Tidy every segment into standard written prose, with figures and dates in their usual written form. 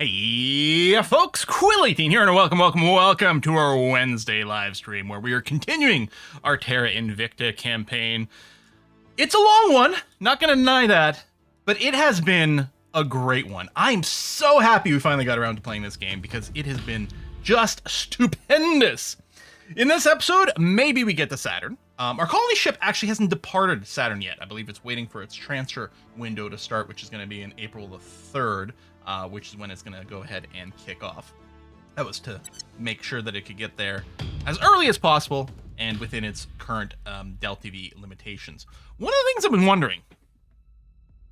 Hey folks, Consolidating here, and welcome to our Wednesday live stream where we are continuing our Terra Invicta campaign. It's a long one, not gonna deny that, but it has been a great one. I'm so happy we finally got around to playing this game because it has been just stupendous. In this episode, maybe we get to Saturn. Our colony ship actually hasn't departed Saturn yet. I believe it's waiting for its transfer window to start, which is going to be in April the 3rd. Which is when it's going to go ahead and kick off. That was to make sure that it could get there as early as possible and within its current DALL-E limitations. One of the things I've been wondering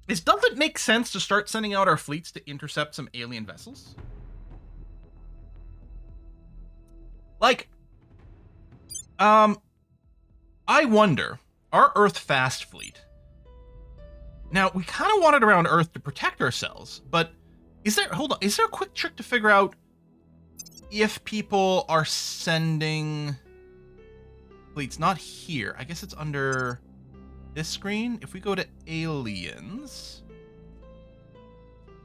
is, does it make sense to start sending out our fleets to intercept some alien vessels? Like, I wonder, our Earth fast fleet. Now, we kind of want it around Earth to protect ourselves, but is there a quick trick to figure out if people are sending fleets? Not here. I guess it's under this screen. If we go to aliens,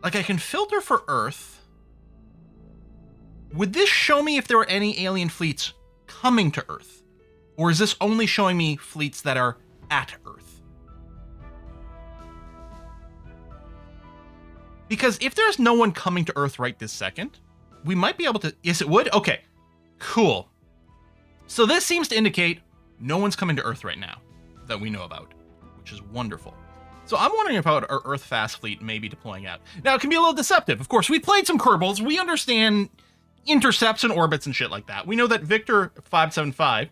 like I can filter for Earth. Would this show me if there were any alien fleets coming to Earth? Or is this only showing me fleets that are at Earth? Because if there's no one coming to Earth right this second, we might be able to... Yes, it would? Okay, cool. So this seems to indicate no one's coming to Earth right now that we know about, which is wonderful. So I'm wondering about our Earth fast fleet maybe deploying out. Now, it can be a little deceptive. Of course, we played some Kerbals. We understand intercepts and orbits and shit like that. We know that Victor 575,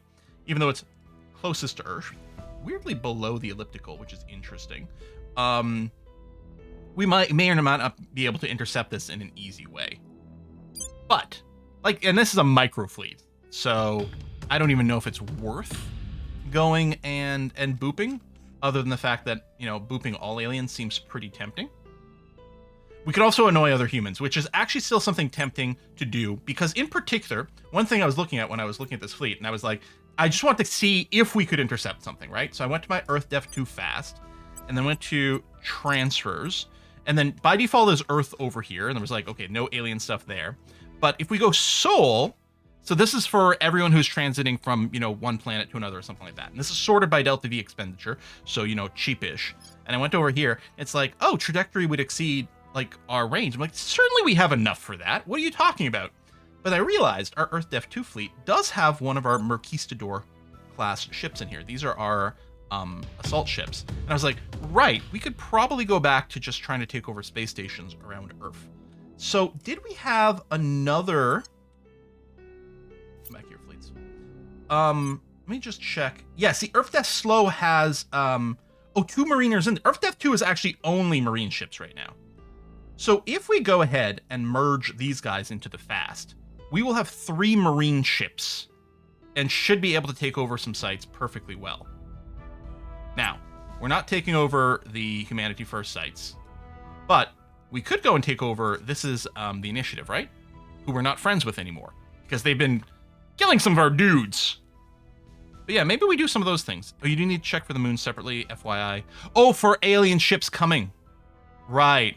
even though it's closest to Earth, weirdly below the elliptical, which is interesting. We may or may not be able to intercept this in an easy way. But, like, and this is a micro fleet, so I don't even know if it's worth going and booping, other than the fact that, you know, booping all aliens seems pretty tempting. We could also annoy other humans, which is actually still something tempting to do, because in particular, one thing I was looking at when I was looking at this fleet, and I was like, I just want to see if we could intercept something, right? So I went to my Earth Def 2 fast, and then went to transfers. And then by default is Earth over here. And there was like, okay, no alien stuff there. But if we go Sol, so this is for everyone who's transiting from, you know, one planet to another or something like that. And this is sorted by Delta V expenditure. So, you know, cheapish. And I went over here. It's like, oh, trajectory would exceed like our range. I'm like, certainly we have enough for that. What are you talking about? But I realized our Earth Def 2 fleet does have one of our Merquistador class ships in here. These are our assault ships. And I was like, right, we could probably go back to just trying to take over space stations around Earth. So did we have another... Come back here, fleets. Let me just check. Yes, the Earth Def Slow has, two mariners in there. Earth Def 2 is actually only marine ships right now. So if we go ahead and merge these guys into the fast, we will have 3 marine ships and should be able to take over some sites perfectly well. Now, we're not taking over the Humanity First sites, but we could go and take over, this is the Initiative, right? Who we're not friends with anymore, because they've been killing some of our dudes. But yeah, maybe we do some of those things. Oh, you do need to check for the moon separately, FYI. Oh, for alien ships coming. Right.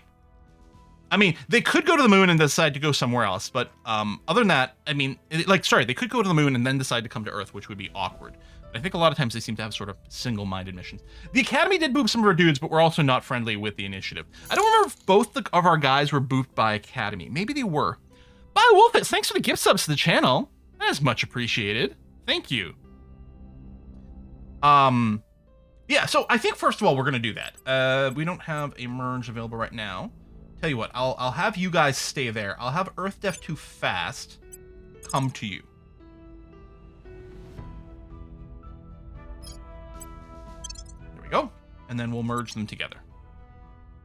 I mean, they could go to the moon and decide to go somewhere else, but other than that, I mean, they could go to the moon and then decide to come to Earth, which would be awkward. I think a lot of times they seem to have sort of single-minded missions. The Academy did boop some of our dudes, but we're also not friendly with the Initiative. I don't remember if both of our guys were booped by Academy. Maybe they were. Bye, Wolfit. Thanks for the gift subs to the channel. That is much appreciated. Thank you. Yeah, so I think, first of all, we're going to do that. We don't have a merge available right now. Tell you what, I'll have you guys stay there. I'll have Earth Def 2 fast come to you. Go, and then we'll merge them together.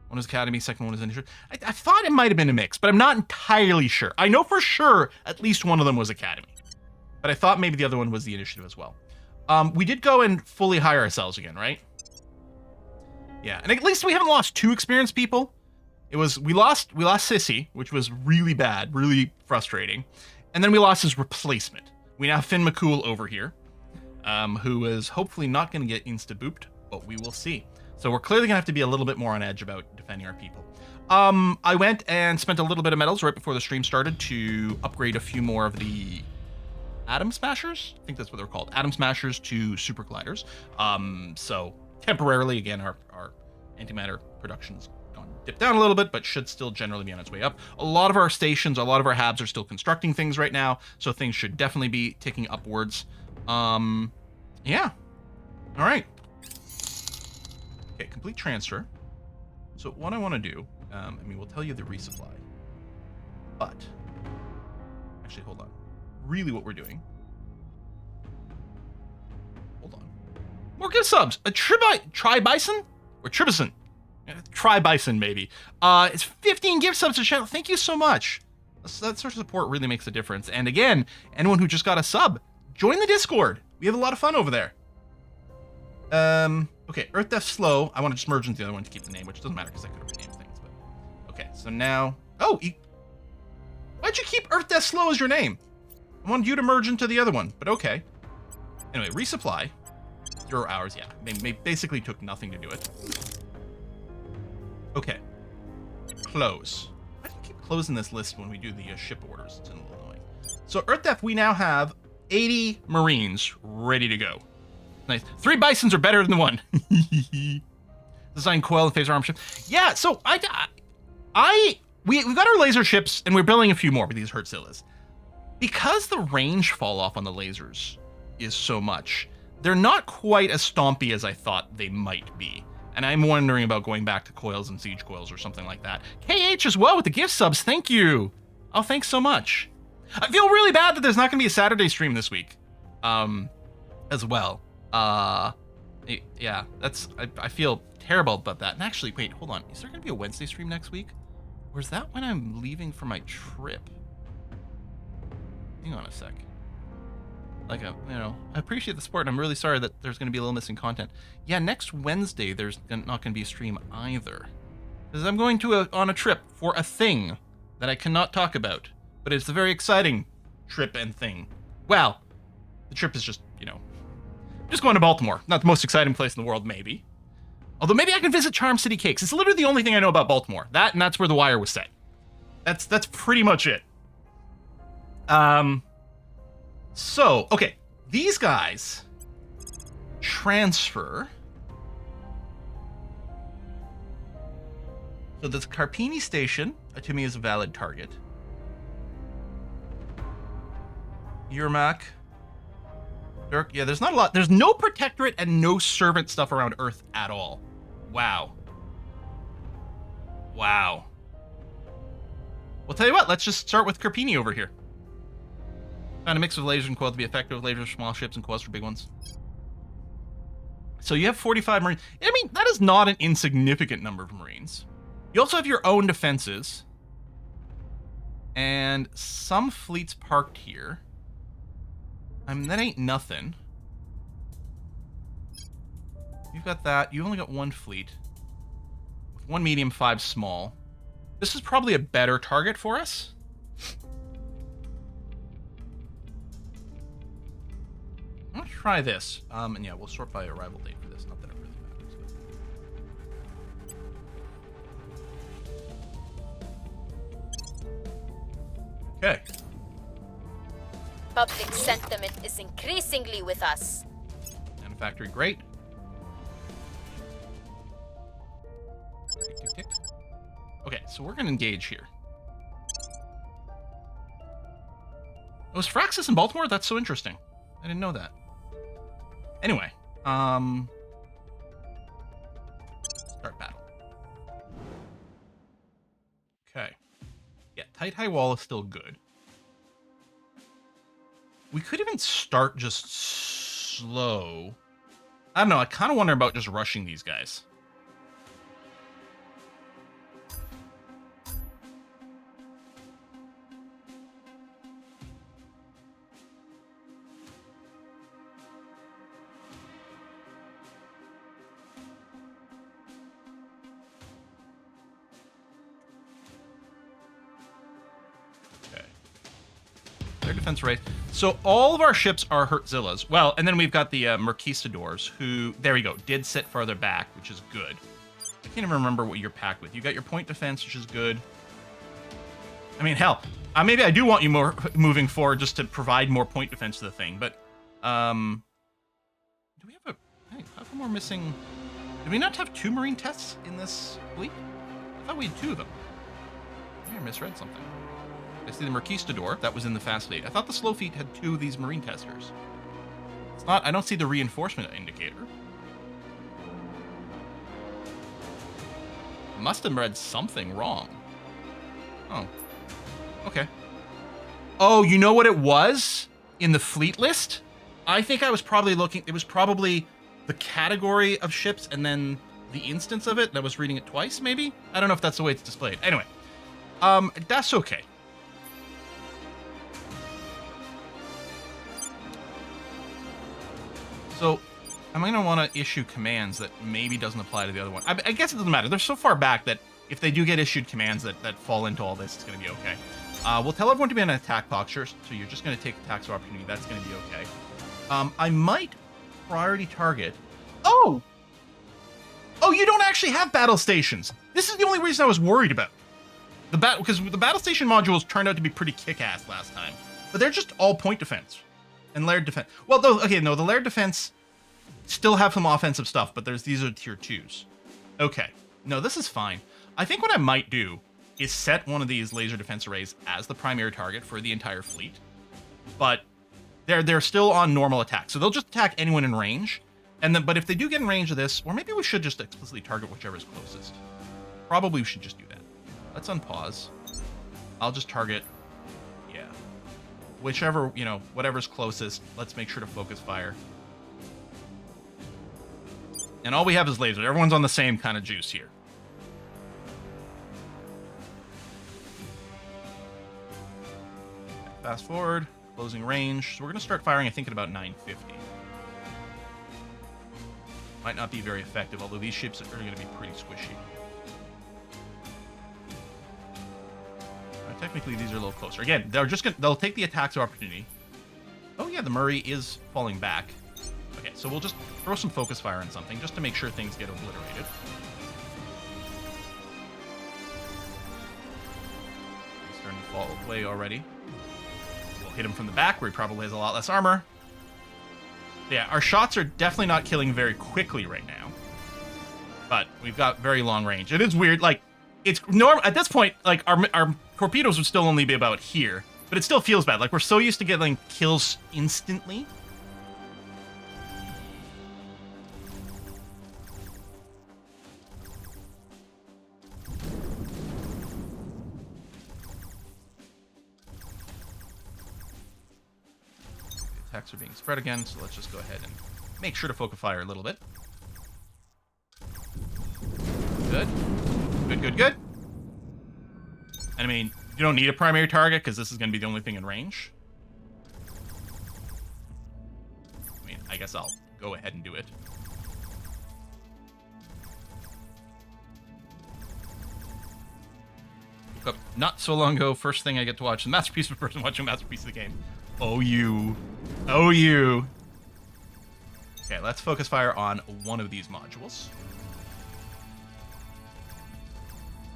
One is Academy, second one is Initiative. I thought it might have been a mix, but I'm not entirely sure. I know for sure at least one of them was Academy, but I thought maybe the other one was the Initiative as well. We did go and fully hire ourselves again, right? Yeah, and at least we haven't lost 2 experienced people. We lost Sissy, which was really bad, really frustrating, and then we lost his replacement. We now have Finn McCool over here, who is hopefully not going to get insta-booped, but we will see. So we're clearly going to have to be a little bit more on edge about defending our people. I went and spent a little bit of metals right before the stream started to upgrade a few more of the Atom Smashers. I think that's what they're called. Atom Smashers to Super Gliders. So temporarily, again, our antimatter production's gone dipped down a little bit, but should still generally be on its way up. A lot of our stations, a lot of our habs are still constructing things right now, so things should definitely be ticking upwards. Yeah. All right. Okay, complete transfer. So what I want to do, I mean, we'll tell you the resupply, but actually, hold on. Really what we're doing. Hold on. More gift subs. A Tri-Bison? Or Tribison? Tri-Bison, maybe. It's 15 gift subs to channel. Thank you so much. That sort of support really makes a difference. And again, anyone who just got a sub, join the Discord. We have a lot of fun over there. Okay, Earth Death Slow. I want to just merge into the other one to keep the name, which doesn't matter because I could have renamed things. But okay, so now... Oh, why'd you keep Earth Death Slow as your name? I wanted you to merge into the other one, but okay. Anyway, resupply. 0 hours, yeah. Basically took nothing to do it. Okay. Close. Why do you keep closing this list when we do the ship orders? It's a little annoying. So Earth Def, we now have 80 Marines ready to go. Nice. 3 Bisons are better than 1. Design coil and phasor arm ship. Yeah, so we've got our laser ships, and we're building a few more with these Hertzillas. Because the range fall off on the lasers is so much, they're not quite as stompy as I thought they might be. And I'm wondering about going back to coils and siege coils or something like that. KH as well with the gift subs, thank you. Oh, thanks so much. I feel really bad that there's not gonna be a Saturday stream this week, as well. Yeah, I feel terrible about that. And actually, wait, hold on. Is there gonna be a Wednesday stream next week? Or is that when I'm leaving for my trip? Hang on a sec. Like, I appreciate the support, and I'm really sorry that there's going to be a little missing content. Yeah, next Wednesday, there's not going to be a stream either. Because I'm going on a trip for a thing that I cannot talk about. But it's a very exciting trip and thing. Well, the trip is just, just going to Baltimore. Not the most exciting place in the world, maybe. Although maybe I can visit Charm City Cakes. It's literally the only thing I know about Baltimore. And that's where the wire was set. That's pretty much it. So, okay, these guys transfer. So this Carpini station, to me, is a valid target. Yermak. Dirk, yeah, there's not a lot. There's no protectorate and no servant stuff around Earth at all. Wow. Wow. Well, tell you what, let's just start with Carpini over here. Found a mix of lasers and coil to be effective with lasers for small ships and coils for big ones. So you have 45 Marines. I mean, that is not an insignificant number of Marines. You also have your own defenses. And some fleets parked here. I mean, that ain't nothing. You've got that. You only got 1 fleet. With 1 medium, 5 small. This is probably a better target for us. I'm gonna try this, and yeah, we'll sort by arrival date for this. Not that it really matters. Okay. Public sentiment is increasingly with us. Manufactory, great. Tick, tick, tick. Okay, so we're gonna engage here. Oh, was Fraxis in Baltimore? That's so interesting. I didn't know that. Anyway, start battle. Okay. Yeah, tight high wall is still good. We could even start just slow. I don't know, I kind of wonder about just rushing these guys. Defense rate. So all of our ships are Hertzillas. Well, and then we've got the Merquistadors, who, there we go, did sit farther back, which is good. I can't even remember what you're packed with. You got your point defense, which is good. I mean, hell, maybe I do want you more moving forward just to provide more point defense to the thing. But do we have a? Hey, how come we're missing? Did we not have 2 marine tests in this fleet? I thought we had 2 of them. Maybe I misread something. I see the Merquistador that was in the fast fleet. I thought the slow fleet had 2 of these marine testers. It's not. I don't see the reinforcement indicator. Must have read something wrong. Oh. Okay. Oh, you know what it was in the fleet list? I think I was probably looking. It was probably the category of ships and then the instance of it. And I was reading it twice, maybe. I don't know if that's the way it's displayed. Anyway, that's okay. So, I'm going to want to issue commands that maybe doesn't apply to the other one. I guess it doesn't matter. They're so far back that if they do get issued commands that fall into all this, it's going to be okay. We'll tell everyone to be in an attack posture, so you're just going to take attacks of opportunity. That's going to be okay. I might priority target. Oh, you don't actually have battle stations. This is the only reason I was worried about because the battle station modules turned out to be pretty kick-ass last time, but they're just all point defense and layered defense. Well, though, okay, no, the layered defense still have some offensive stuff, but these are tier 2s. Okay, no, this is fine. I think what I might do is set one of these laser defense arrays as the primary target for the entire fleet, but they're still on normal attack, so they'll just attack anyone in range. And then, but if they do get in range of this, or maybe we should just explicitly target whichever is closest. Probably we should just do that. Let's unpause. I'll just target, yeah, whichever, whatever's closest. Let's make sure to focus fire. And all we have is lasers. Everyone's on the same kind of juice here. Fast forward, closing range. So we're going to start firing, I think, at about 950. Might not be very effective, although these ships are going to be pretty squishy. Technically, these are a little closer. Again, they'll take the attacks of opportunity. Oh yeah, the Murray is falling back. Okay, so we'll just throw some focus fire on something just to make sure things get obliterated. He's starting to fall away already. We'll hit him from the back where he probably has a lot less armor. Yeah, our shots are definitely not killing very quickly right now, but we've got very long range. It is weird, like, it's normal at this point, like, our torpedoes would still only be about here, but it still feels bad. Like, we're so used to getting kills instantly. Attacks are being spread again, so let's just go ahead and make sure to focus fire a little bit. Good. Good, good, good. And I mean, you don't need a primary target because this is going to be the only thing in range. I mean, I guess I'll go ahead and do it. Woke up not so long ago. First thing I get to watch the masterpiece of a person watching a masterpiece of the game. Oh, you. Oh, you. Okay, let's focus fire on one of these modules.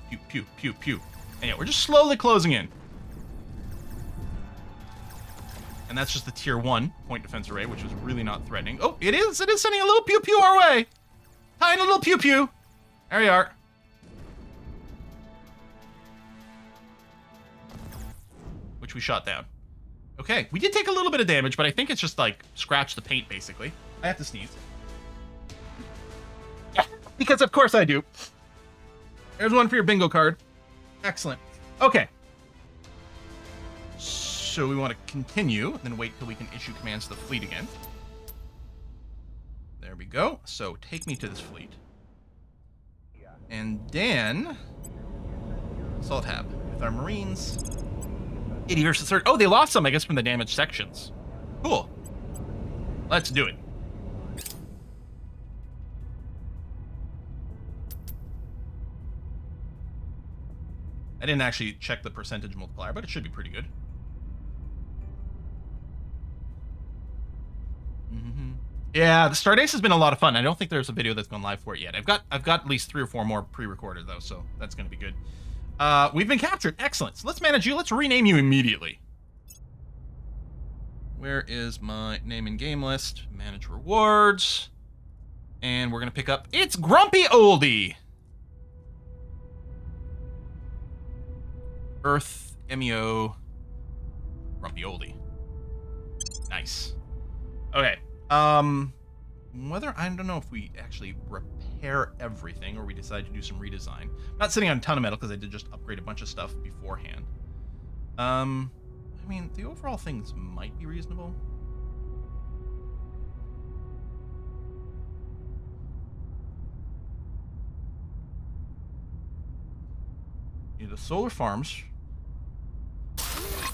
Pew, pew, pew, pew. And yeah, we're just slowly closing in. And that's just the tier 1 point defense array, which is really not threatening. Oh, it is sending a little pew pew our way. Tiny little pew pew. There you are. Which we shot down. Okay, we did take a little bit of damage, but I think it's just like scratch the paint, basically. I have to sneeze. Yeah, because of course I do. There's one for your bingo card. Excellent. Okay. So we want to continue, then wait till we can issue commands to the fleet again. There we go. So take me to this fleet. And then Assault Hab with our Marines. 80 versus 30. Oh, they lost some, I guess, from the damaged sections. Cool. Let's do it. I didn't actually check the percentage multiplier, but it should be pretty good. Yeah, the Stardust has been a lot of fun. I don't think there's a video that's gone live for it yet. I've got at least 3 or 4 more pre-recorded though, so that's going to be good. We've been captured. Excellent. So let's manage you. Let's rename you immediately. Where is my name in game list? Manage rewards. And we're going to pick up... It's Grumpy Oldie! Earth, MEO, Grumpy Oldie. Nice. Okay. Whether... I don't know if we actually repair everything or we decide to do some redesign. I'm not sitting on a ton of metal because I did just upgrade a bunch of stuff beforehand. I mean, the overall things might be reasonable. Yeah, the solar farms.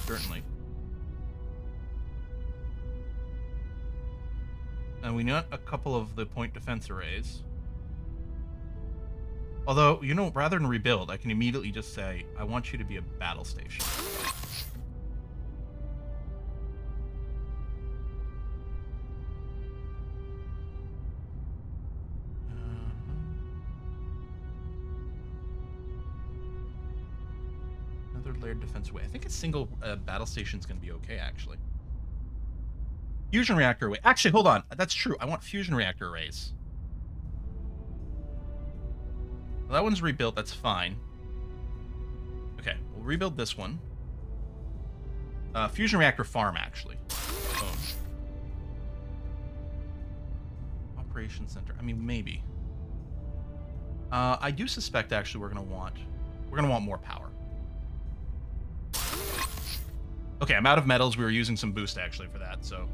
Certainly. And we got a couple of the point defense arrays. Although, you know, rather than rebuild, I can immediately just say, I want you to be a battle station. Another layered defense array. I think a single battle station is going to be okay, actually. Fusion reactor array. Actually, hold on. That's true. I want fusion reactor arrays. Well, that one's rebuilt. That's fine. Okay, we'll rebuild this one. Fusion reactor farm, actually. Boom. Operations center. I mean, maybe. I do suspect, actually, we're gonna want more power. Okay, I'm out of metals. We were using some boost, actually, for that, so...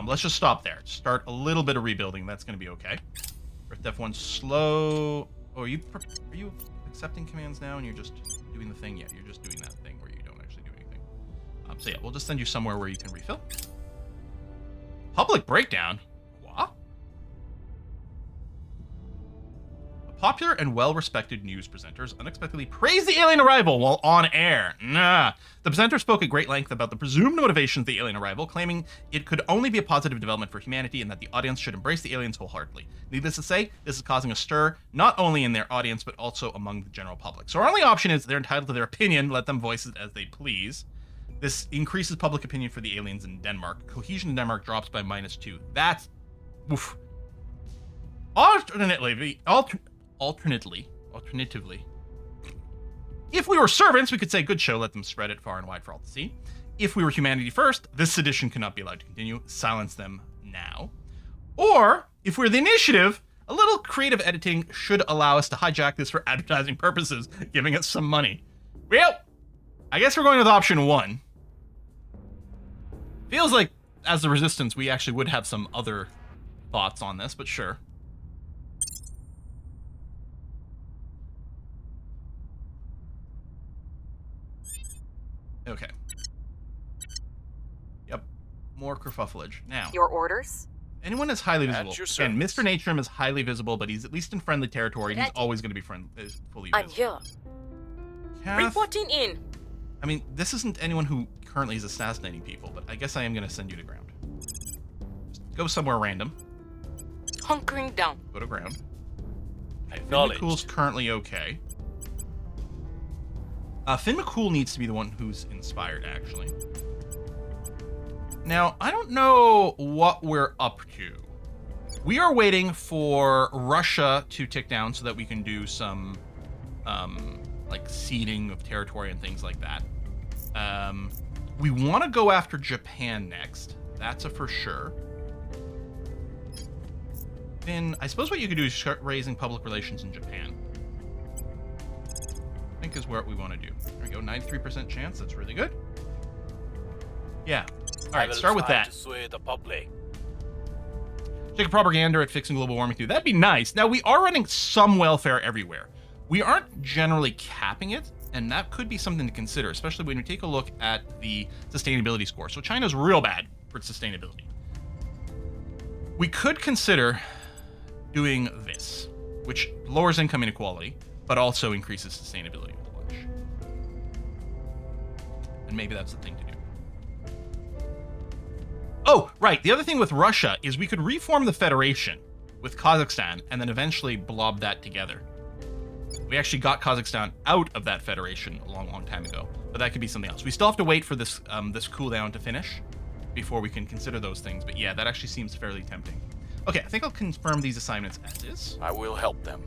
let's just stop there. Start a little bit of rebuilding. That's going to be okay. Earth F1 slow. Oh, are you accepting commands now and you're just doing the thing? Yeah, you're just doing that thing where you don't actually do anything. So yeah, we'll just send you somewhere where you can refill. Public breakdown? What? A popular and well-respected news presenters unexpectedly praised the alien arrival while on air. Nah. The presenter spoke at great length about the presumed motivations of the alien arrival, claiming it could only be a positive development for humanity and that the audience should embrace the aliens wholeheartedly. Needless to say, this is causing a stir, not only in their audience, but also among the general public. So our only option is they're entitled to their opinion, let them voice it as they please. This increases public opinion for the aliens in Denmark. Cohesion in Denmark drops by -2. That's... Oof. Alternatively, if we were servants, we could say, good show, let them spread it far and wide for all to see. If we were humanity first, this sedition cannot be allowed to continue. Silence them now. Or, if we're the initiative, a little creative editing should allow us to hijack this for advertising purposes, giving us some money. Well, I guess we're going with option 1. Feels like, as the Resistance, we actually would have some other thoughts on this, but sure. Okay. Yep. More kerfuffleage. Now. Your orders? Anyone is highly visible. Again, Mr. Naturum is highly visible, but he's at least in friendly territory, and he's always going to be fully visible. I'm here. Kath, Reporting in. I mean, this isn't anyone who currently is assassinating people, but I guess I am going to send you to ground. Just go somewhere random. Hunkering down. Go to ground. Acknowledged. Finn McCool's currently okay. Finn McCool needs to be the one who's inspired, actually. Now, I don't know what we're up to. We are waiting for Russia to tick down so that we can do some, like, ceding of territory and things like that. We want to go after Japan next. That's a for sure. Finn, I suppose what you could do is start raising public relations in Japan. I think is what we want to do. There we go, 93% chance. That's really good. Yeah. All right, start with that. To sway the public. Take a propaganda at fixing global warming too. That'd be nice. Now, we are running some welfare everywhere. We aren't generally capping it, and that could be something to consider, especially when you take a look at the sustainability score. So China's real bad for its sustainability. We could consider doing this, which lowers income inequality, but also increases sustainability a bunch. And maybe that's the thing to do. Oh, right. The other thing with Russia is we could reform the Federation with Kazakhstan and then eventually blob that together. We actually got Kazakhstan out of that federation a long, long time ago, but that could be something else. We still have to wait for this this cooldown to finish before we can consider those things. But yeah, that actually seems fairly tempting. Okay, I think I'll confirm these assignments as is. I will help them.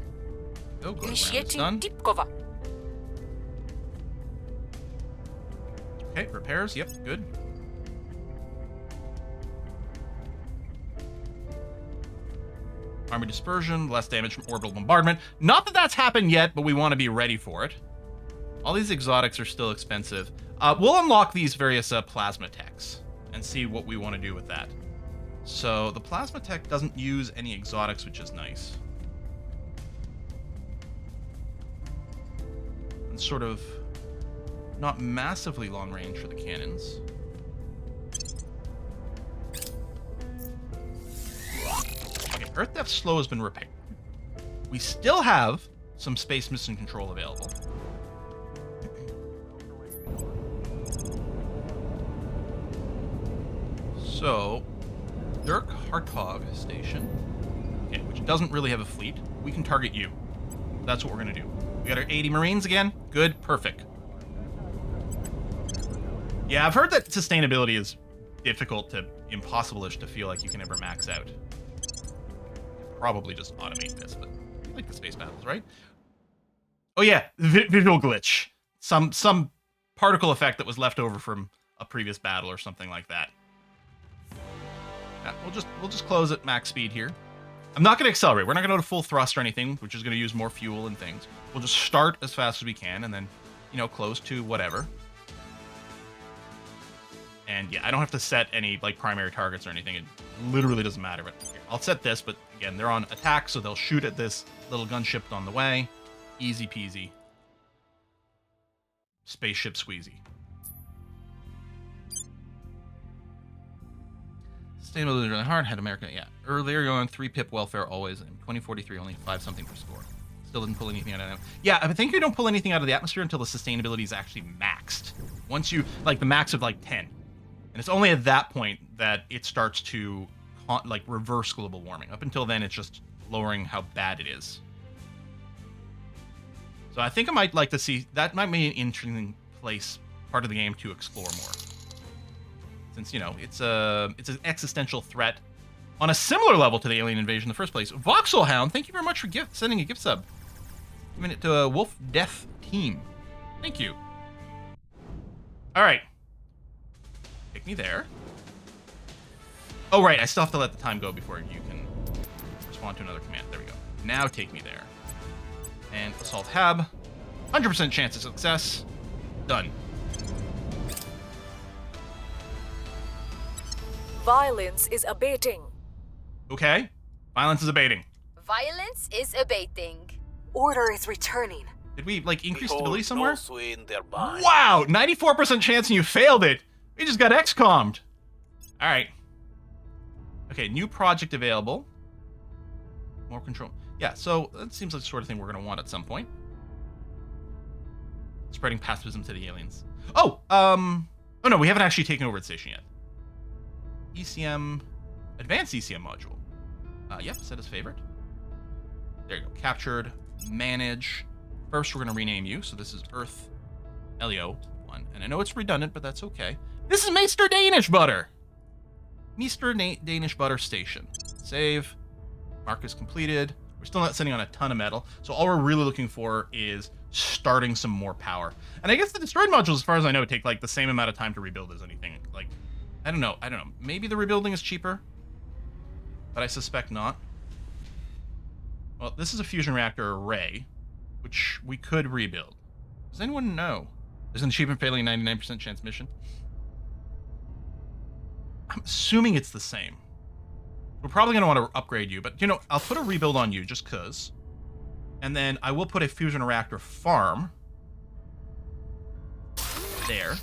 Oh, good. Initiating Done. deep cover. Okay, repairs. Yep, good. Army dispersion, less damage from orbital bombardment. Not that that's happened yet, but we want to be ready for it. All these exotics are still expensive. We'll unlock these various plasma techs and see what we want to do with that. So the plasma tech doesn't use any exotics, which is nice. And sort of not massively long range for the cannons. Okay, Earth Depth Slow has been repaired. We still have some space mission control available. So, Dirk Hartog Station, okay, which doesn't really have a fleet, we can target you. That's what we're going to do. We got our 80 Marines again. Good, perfect. Yeah, I've heard that sustainability is difficult to impossible-ish to feel like you can ever max out. Probably just automate this, but I like the space battles, right? Oh yeah, visual glitch. Some particle effect that was left over from a previous battle or something like that. Yeah, we'll just close at max speed here. I'm not going to accelerate. We're not going to go to full thrust or anything, which is going to use more fuel and things. We'll just start as fast as we can and then, you know, close to whatever. And yeah, I don't have to set any like primary targets or anything. It literally doesn't matter. But here, I'll set this, but again, they're on attack, so they'll shoot at this little gunship on the way. Easy peasy. Spaceship squeezy. Sustainability is really hard. Had America, yeah. Earlier on 3 pip welfare always. In 2043, only 5 something per score. Still didn't pull anything out of that. Yeah, I think you don't pull anything out of the atmosphere until the sustainability is actually maxed. Once you, like the max of like 10. And it's only at that point that it starts to like reverse global warming. Up until then, it's just lowering how bad it is. So I think I might like to see, that might be an interesting place, part of the game to explore more. Since, you know, it's an existential threat on a similar level to the alien invasion in the first place. Voxel Hound, thank you very much for sending a gift sub. Giving it to a Wolf Death Team. Thank you. All right. Take me there. Oh, right. I still have to let the time go before you can respond to another command. There we go. Now take me there. And Assault Hab. 100% chance of success. Done. Violence is abating. Okay. Violence is abating. Violence is abating. Order is returning. Did we, like, increase Behold, stability somewhere? no swing thereby. Wow! 94% chance and you failed it! We just got XCOM'd. Alright. Okay, new project available. More control. Yeah, so that seems like the sort of thing we're going to want at some point. Spreading pacifism to the aliens. Oh! Oh no, we haven't actually taken over the station yet. ECM... Advanced ECM module. Yep, set as favorite. There you go. Captured. Manage. First, we're going to rename you. So this is Earth Elio 1. And I know it's redundant, but that's okay. This is Mr. Danish Butter. Mr. Danish Butter Station. Save. Mark is completed. We're still not sending on a ton of metal. So all we're really looking for is starting some more power. And I guess the destroyed modules, as far as I know, take like the same amount of time to rebuild as anything. Like, I don't know. Maybe the rebuilding is cheaper, but I suspect not. Well, this is a fusion reactor array, which we could rebuild. Does anyone know? There's an achievement failing 99% chance mission. I'm assuming it's the same. We're probably going to want to upgrade you, but, you know, I'll put a rebuild on you just because. And then I will put a fusion reactor farm there.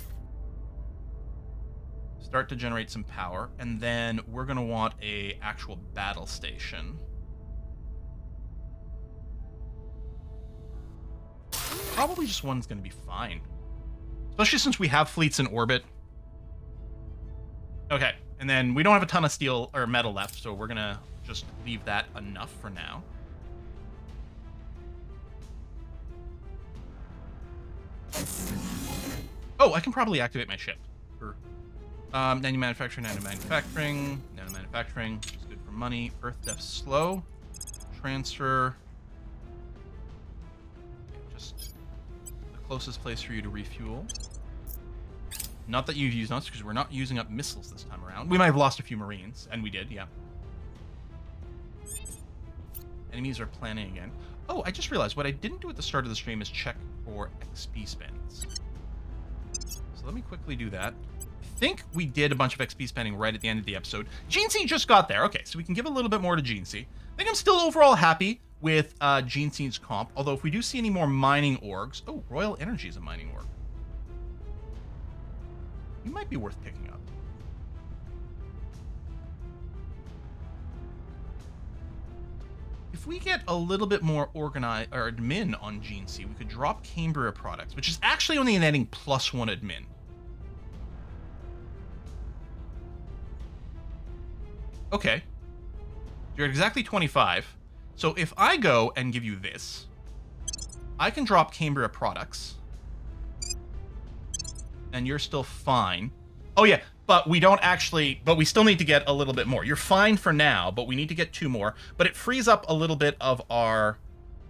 Start to generate some power, and then we're going to want a actual battle station. Probably just one's going to be fine. Especially since we have fleets in orbit. Okay, And then we don't have a ton of steel or metal left, so we're gonna just leave that enough for now. Oh, I can probably activate my ship. For nano manufacturing, is good for money. Earth depth slow. Transfer. Okay, just the closest place for you to refuel. Not that you've used us, because we're not using up missiles this time around. We might have lost a few Marines, and we did, yeah. Enemies are planning again. Oh, I just realized what I didn't do at the start of the stream is check for XP spends. So let me quickly do that. I think we did a bunch of XP spending right at the end of the episode. Gene C just got there. Okay, so we can give a little bit more to Gene C. I think I'm still overall happy with Gene C's comp, although if we do see any more mining orgs... Oh, Royal Energy is a mining org. He might be worth picking up. If we get a little bit more organized or admin on Gene C, we could drop Cambria products, which is actually only netting +1 admin. Okay. You're at exactly 25. So if I go and give you this, I can drop Cambria products. And you're still fine. Oh yeah, but we don't actually, but we still need to get a little bit more. You're fine for now, but we need to get 2 more. But it frees up a little bit of our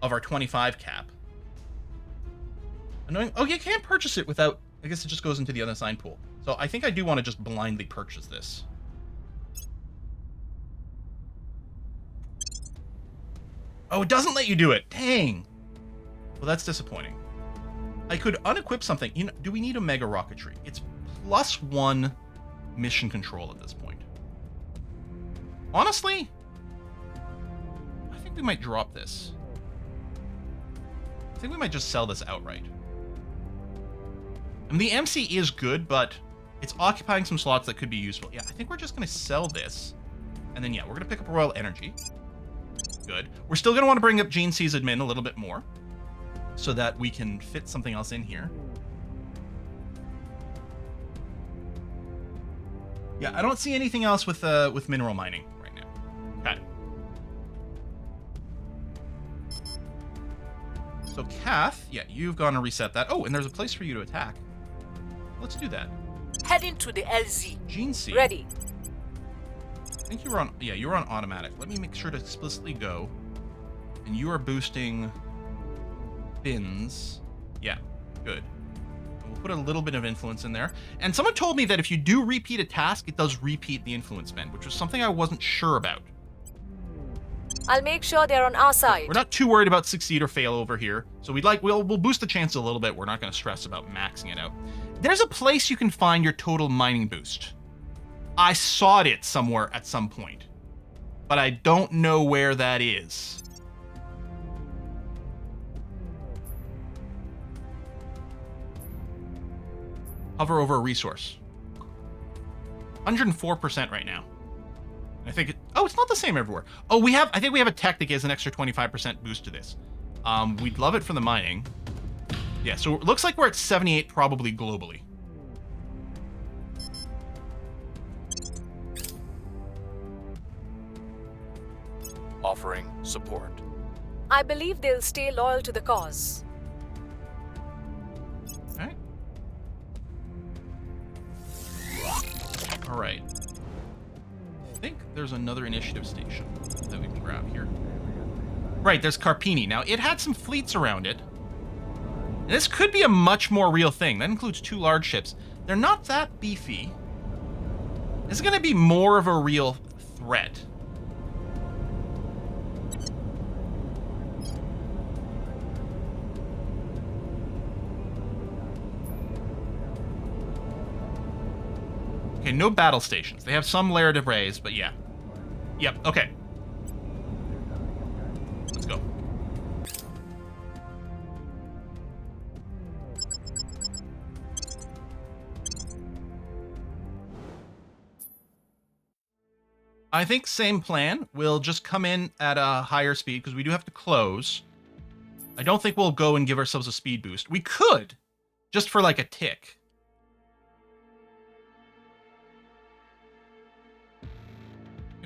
25 cap. Annoying. Oh, you can't purchase it without, I guess it just goes into the unassigned pool. So I think I do want to just blindly purchase this. Oh, it doesn't let you do it. Dang. Well, that's disappointing. I could unequip something. You know, do we need a mega rocketry? It's +1 mission control at this point. Honestly, I think we might drop this. I think we might just sell this outright. I mean, the MC is good, but it's occupying some slots that could be useful. Yeah, I think we're just going to sell this. And then, yeah, we're going to pick up Royal Energy. Good. We're still going to want to bring up Gene C's admin a little bit more, so that we can fit something else in here. Yeah, I don't see anything else with mineral mining right now. Okay. So Kath, yeah, you've gone to reset that. Oh, and there's a place for you to attack. Let's do that. Heading to the LZ. Gene C. Ready. I think you were on, yeah, you were on automatic. Let me make sure to explicitly go. And you are boosting bins. Yeah, good. We'll put a little bit of influence in there. And someone told me that if you do repeat a task, it does repeat the influence spend, which was something I wasn't sure about. I'll make sure they're on our side. We're not too worried about succeed or fail over here. So we'll boost the chance a little bit. We're not going to stress about maxing it out. There's a place you can find your total mining boost. I saw it somewhere at some point, but I don't know where that is. Hover over a resource. 104% right now. I think oh, it's not the same everywhere. Oh, I think we have a tech that gives an extra 25% boost to this. We'd love it for the mining. Yeah, so it looks like we're at 78 probably globally. Offering support. I believe they'll stay loyal to the cause. Alright. Alright. I think there's another initiative station that we can grab here. Right, there's Carpini. Now, it had some fleets around it. And this could be a much more real thing. That includes 2 large ships. They're not that beefy. This is going to be more of a real threat. Okay, no battle stations. They have some lair de rays, but yeah. Yep, okay. Let's go. I think same plan. We'll just come in at a higher speed because we do have to close. I don't think we'll go and give ourselves a speed boost. We could, just for like a tick.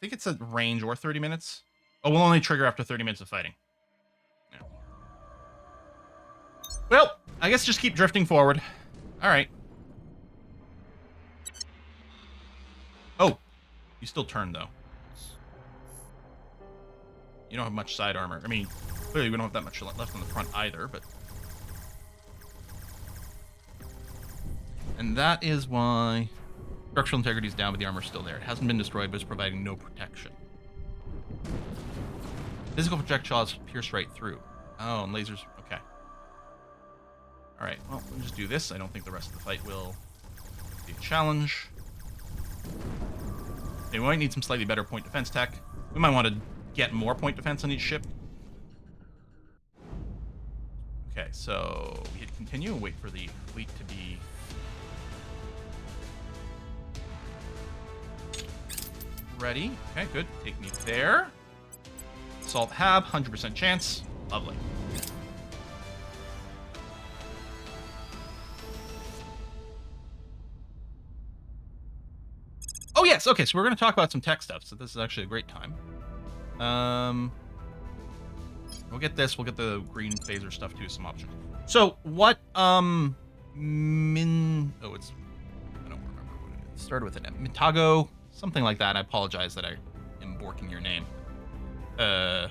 think it's a range or 30 minutes. Oh, we'll only trigger after 30 minutes of fighting. Yeah. Well, I guess just keep drifting forward. All right. Oh, you still turn, though. You don't have much side armor. I mean, clearly we don't have that much left on the front either, but... And that is why structural integrity is down, but the armor's still there. It hasn't been destroyed, but it's providing no protection. Physical projectiles pierce right through. Oh, and lasers... Okay. Alright, well, we'll just do this. I don't think the rest of the fight will be a challenge. Okay, we might need some slightly better point defense tech. We might want to get more point defense on each ship. Okay, so we hit continue and wait for the fleet to be... ready. Okay, good. Take me there. Assault Hab, 100% chance. Lovely. Oh, yes. Okay, so we're going to talk about some tech stuff. So this is actually a great time. We'll get this. We'll get the green phaser stuff too, some options. So what, Oh, it's... I don't remember what it is. It started with an M. Mitago, something like that. I apologize that I am borking your name. I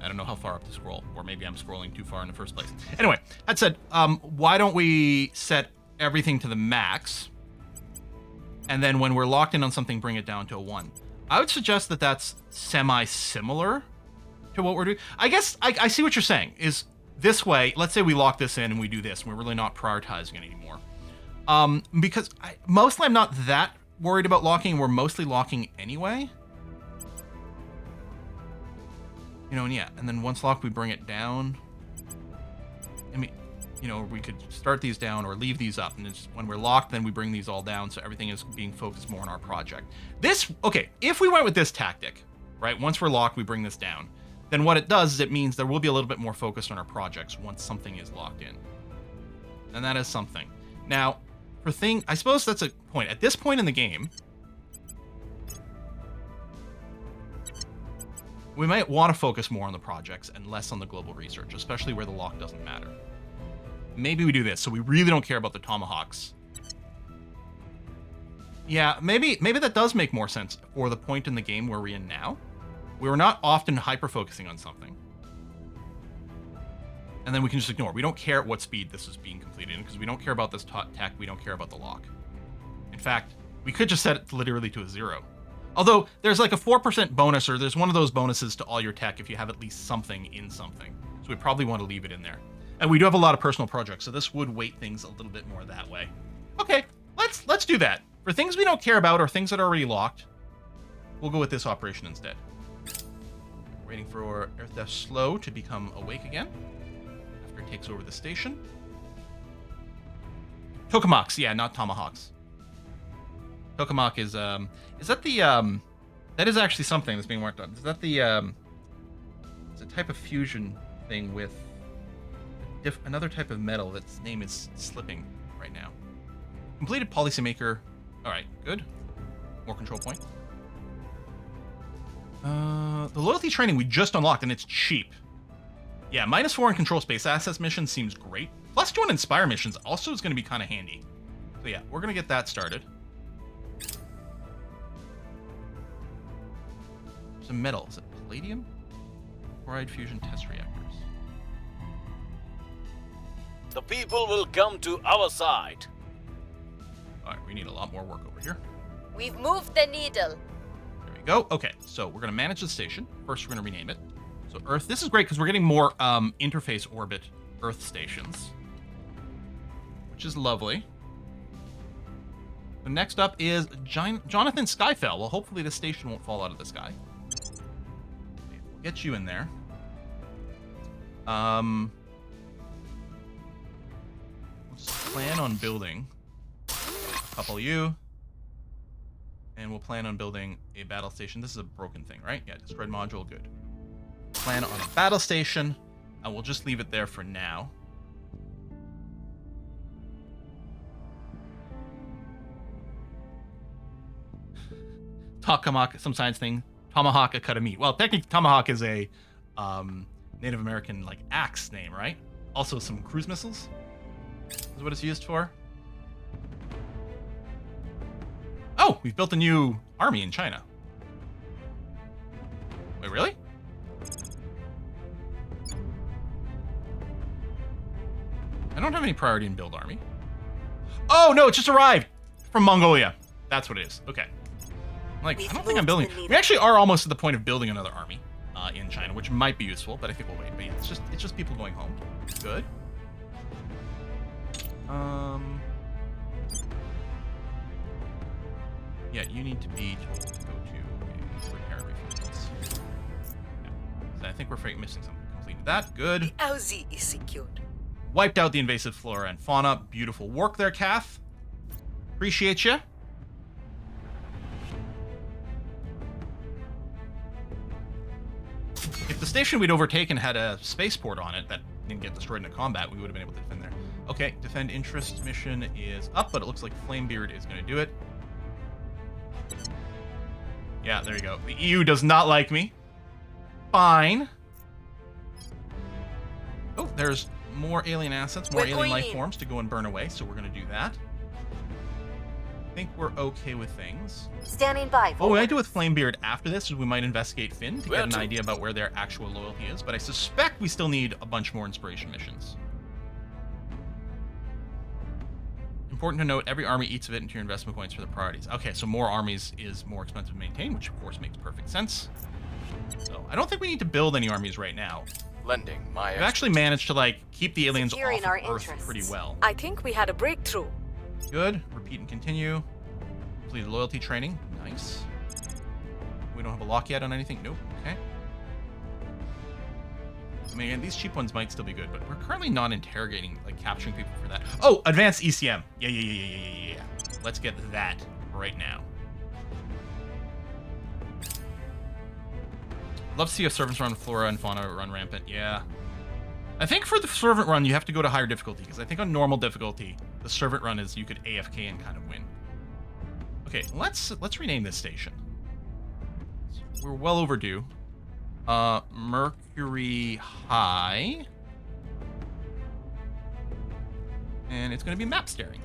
don't know how far up to scroll, or maybe I'm scrolling too far in the first place. Anyway, that said, why don't we set everything to the max, and then when we're locked in on something, bring it down to a 1. I would suggest that that's semi-similar to what we're doing. I guess I see what you're saying, is this way, let's say we lock this in and we do this, and we're really not prioritizing it anymore. Because mostly I'm not that worried about locking, we're mostly locking anyway. You know, and yeah, and then once locked, we bring it down. I mean, you know, we could start these down or leave these up, and it's, when we're locked, then we bring these all down, so everything is being focused more on our project. This, okay, if we went with this tactic, right, once we're locked, we bring this down, then what it does is it means there will be a little bit more focus on our projects once something is locked in. And that is something. Now, for I suppose that's a point. At this point in the game, we might want to focus more on the projects and less on the global research, especially where the lock doesn't matter. Maybe we do this, so we really don't care about the Tomahawks. Yeah, maybe that does make more sense for the point in the game where we're in now. We're not often hyper-focusing on something. And then we can just ignore. We don't care at what speed this is being completed in, because we don't care about this tech, we don't care about the lock. In fact, we could just set it literally to a 0. Although, there's like a 4% bonus, or there's one of those bonuses to all your tech if you have at least something in something. So we probably want to leave it in there. And we do have a lot of personal projects, so this would weight things a little bit more that way. Okay, let's do that. For things we don't care about or things that are already locked, we'll go with this operation instead. Waiting for Earth Death Slow to become awake again after it takes over the station. Tokamaks, yeah, not Tomahawks. Tokamak is that the that is actually something that's being worked on. Is that the it's a type of fusion thing with another type of metal that's name is slipping right now. Completed policymaker. All right, good. More control point. The loyalty training we just unlocked, and it's cheap. Yeah, -4 in control space access mission seems great. +2 on inspire missions also is going to be kind of handy. So yeah, we're going to get that started. Some metal. Is it palladium? Chloride fusion test reactors. The people will come to our side. All right, we need a lot more work over here. We've moved the needle. There we go. Okay, so we're going to manage the station. First, we're going to rename it. So Earth, this is great because we're getting more interface orbit Earth stations, which is lovely. The next up is Jonathan Skyfell. Well, hopefully this station won't fall out of the sky. We'll get you in there. We'll just plan on building a couple of you. And we'll plan on building a battle station. This is a broken thing, right? Yeah, destroyed module, good. Plan on a battle station, and we'll just leave it there for now. Tomahawk, some science thing. Tomahawk, a cut of meat. Well, technically, Tomahawk is a Native American like axe name, right? Also, some cruise missiles is what it's used for. Oh, we've built a new army in China. Wait, really? I don't have any priority in build army. Oh, no, it just arrived from Mongolia. That's what it is. Okay. Like, I don't think I'm building. We actually are almost at the point of building another army in China, which might be useful, but I think we'll wait. But yeah, it's just people going home. Good. Yeah, you need to be told to go to a repair refugees. Yeah. So I think we're missing something. Completed that. Good. The LZ is secured. Wiped out the invasive flora and fauna. Beautiful work there, Kath. Appreciate you. If the station we'd overtaken had a spaceport on it that didn't get destroyed in a combat, we would have been able to defend there. Okay, defend interest mission is up, but it looks like Flamebeard is going to do it. Yeah, there you go. The EU does not like me. Fine. Oh, there's more alien assets, more alien life forms to go and burn away, so we're going to do that. I think we're okay with things. Standing by. What we might do with Flamebeard after this is we might investigate Finn to get an idea about where their actual loyalty is, but I suspect we still need a bunch more inspiration missions. Important to note, every army eats of it into your investment points for the priorities. Okay, so more armies is more expensive to maintain, which of course makes perfect sense. So I don't think we need to build any armies right now. Lending my We've actually managed to like keep the aliens Securing off our of Earth interests. pretty well. I think we had a breakthrough. Good. Repeat and continue. Completed loyalty training. Nice. We don't have a lock yet on anything. Nope. Okay. I mean, these cheap ones might still be good, but we're currently not interrogating, like capturing people for that. Oh, advanced ECM. Yeah. Let's get that right now. Love to see a servants run flora and fauna run rampant. Yeah. I think for the servant run, you have to go to higher difficulty, because I think on normal difficulty, the servant run is you could AFK and kind of win. Okay, let's rename this station. We're well overdue. Mercury High. And it's going to be map staring.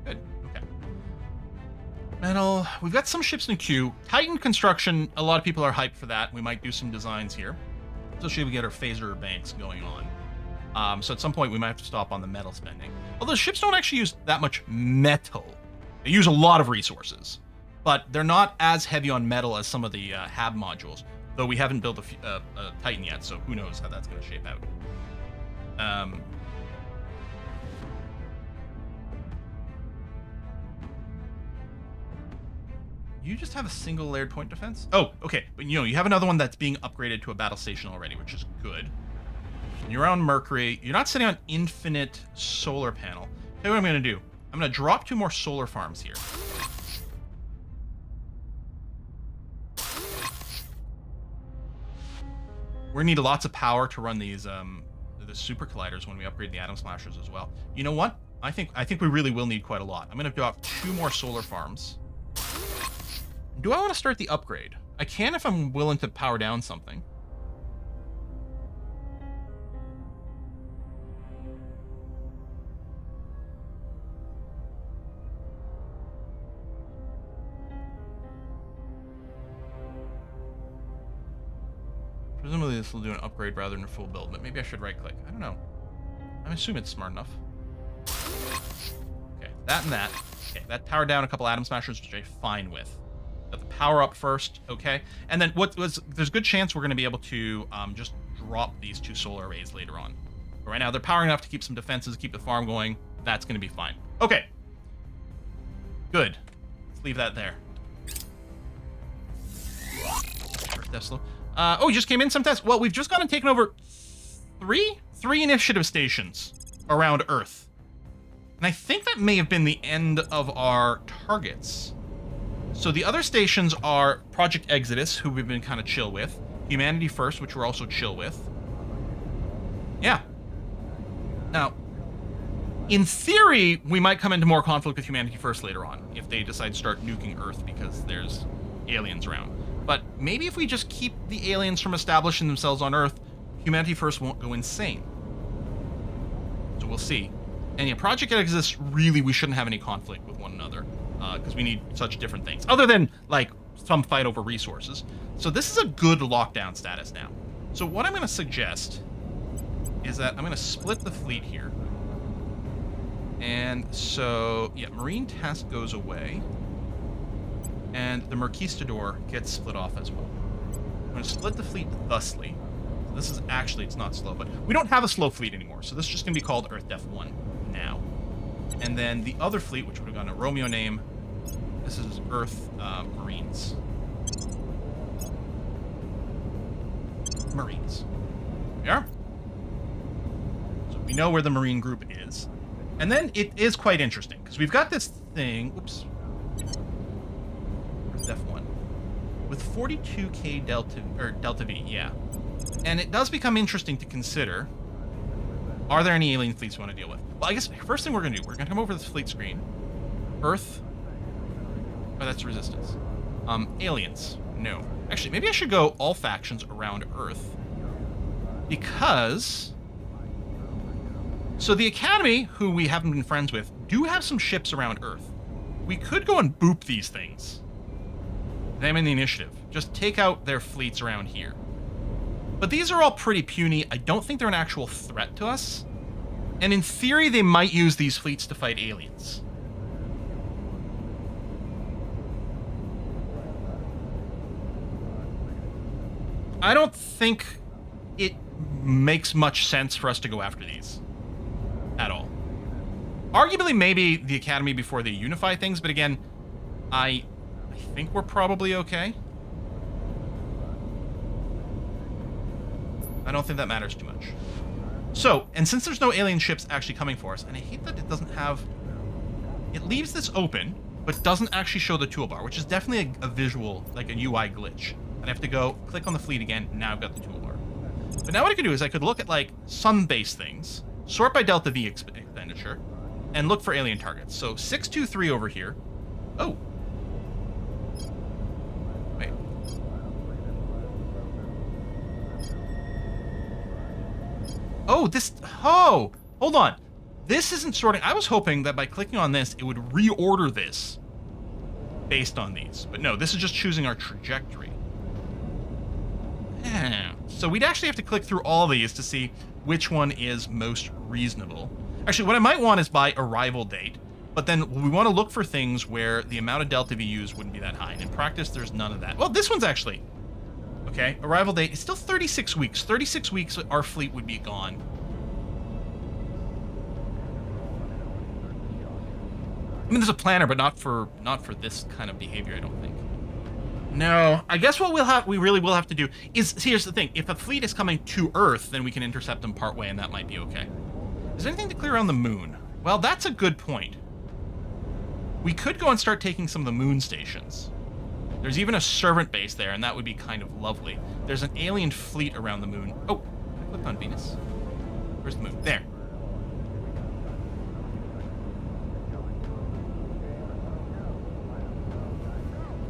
Good. Okay. Metal. We've got some ships in queue. Titan construction, a lot of people are hyped for that. We might do some designs here. Especially if we get our phaser banks going on. So at some point we might have to stop on the metal spending. Although ships don't actually use that much metal. They use a lot of resources. But they're not as heavy on metal as some of the HAB modules. Though we haven't built a Titan yet, so who knows how that's going to shape out. You just have a single layered point defense? Oh, okay. But you have another one that's being upgraded to a battle station already, which is good. And you're on Mercury. You're not sitting on infinite solar panel. Tell you what I'm going to do. I'm going to drop 2 more solar farms here. We're going to need lots of power to run these the super colliders when we upgrade the atom slashers as well. You know what? I think we really will need quite a lot. I'm going to drop 2 more solar farms. Do I want to start the upgrade? I can if I'm willing to power down something. Presumably this will do an upgrade rather than a full build, but maybe I should right click. I don't know. I assume it's smart enough. Okay, that and that. Okay, that powered down a couple atom smashers, which I'm fine with. Got the power up first, okay? And then there's a good chance we're going to be able to just drop these 2 solar arrays later on. But right now they're powering enough to keep some defenses, keep the farm going. That's going to be fine. Okay. Good. Let's leave that there. Oh, you just came in sometimes? Well, we've just gone and taken over 3 initiative stations around Earth. And I think that may have been the end of our targets. So the other stations are Project Exodus, who we've been kind of chill with. Humanity First, which we're also chill with. Yeah. Now, In theory, we might come into more conflict with humanity first later on, if they decide to start nuking Earth because there's aliens around. But maybe if we just keep the aliens from establishing themselves on Earth, humanity first won't go insane. So we'll see. And yeah, Project Exodus, really, we shouldn't have any conflict with one another, because we need such different things, other than, like, some fight over resources. So this is a good lockdown status now. So what I'm going to suggest is that I'm going to split the fleet here. And so, yeah, Marine Task goes away. And the Merquistador gets split off as well. I'm going to split the fleet thusly. This is actually, it's not slow, but we don't have a slow fleet anymore. So this is just going to be called Earth Def 1 now. And then the other fleet, which would have gotten a Romeo name, this is Earth Marines. Marines. Here we are. So we know where the Marine group is. And then it is quite interesting, because we've got this thing, oops, Earth F1, with 42k delta V, yeah. And it does become interesting to consider, are there any alien fleets we want to deal with? Well, I guess first thing we're going to do, we're going to come over to this fleet screen. Earth, oh, that's Resistance. Aliens, no. Actually, maybe I should go all factions around Earth, because... So the Academy, who we haven't been friends with, do have some ships around Earth. We could go and boop these things. Them in the initiative. Just take out their fleets around here. But these are all pretty puny. I don't think they're an actual threat to us. And in theory, they might use these fleets to fight aliens. I don't think it makes much sense for us to go after these. At all. Arguably, maybe the Academy before they unify things, but again, I think we're probably okay. I don't think that matters too much. So, and since there's no alien ships actually coming for us, and I hate that it doesn't have... It leaves this open, but doesn't actually show the toolbar, which is definitely a visual, like a UI glitch. And I have to go click on the fleet again, now I've got the toolbar. But now what I could do is I could look at, like, sun-based things, sort by delta V expenditure, and look for alien targets. So 623 over here. Oh. Wait. Oh, this... Oh! Hold on. This isn't sorting... I was hoping that by clicking on this, it would reorder this based on these. But no, this is just choosing our trajectory. So we'd actually have to click through all these to see which one is most reasonable. Actually, what I might want is by arrival date, but then we want to look for things where the amount of delta V used wouldn't be that high. And in practice, there's none of that. Well, this one's actually... Okay, arrival date is still 36 weeks. 36 weeks, our fleet would be gone. I mean, there's a planner, but not for this kind of behavior, I don't think. No, I guess what we really will have to do is, see, here's the thing. If a fleet is coming to Earth, then we can intercept them partway, and that might be okay. Is there anything to clear around the moon? Well, that's a good point. We could go and start taking some of the moon stations. There's even a servant base there, and that would be kind of lovely. There's an alien fleet around the moon. Oh, I clicked on Venus. Where's the moon? There.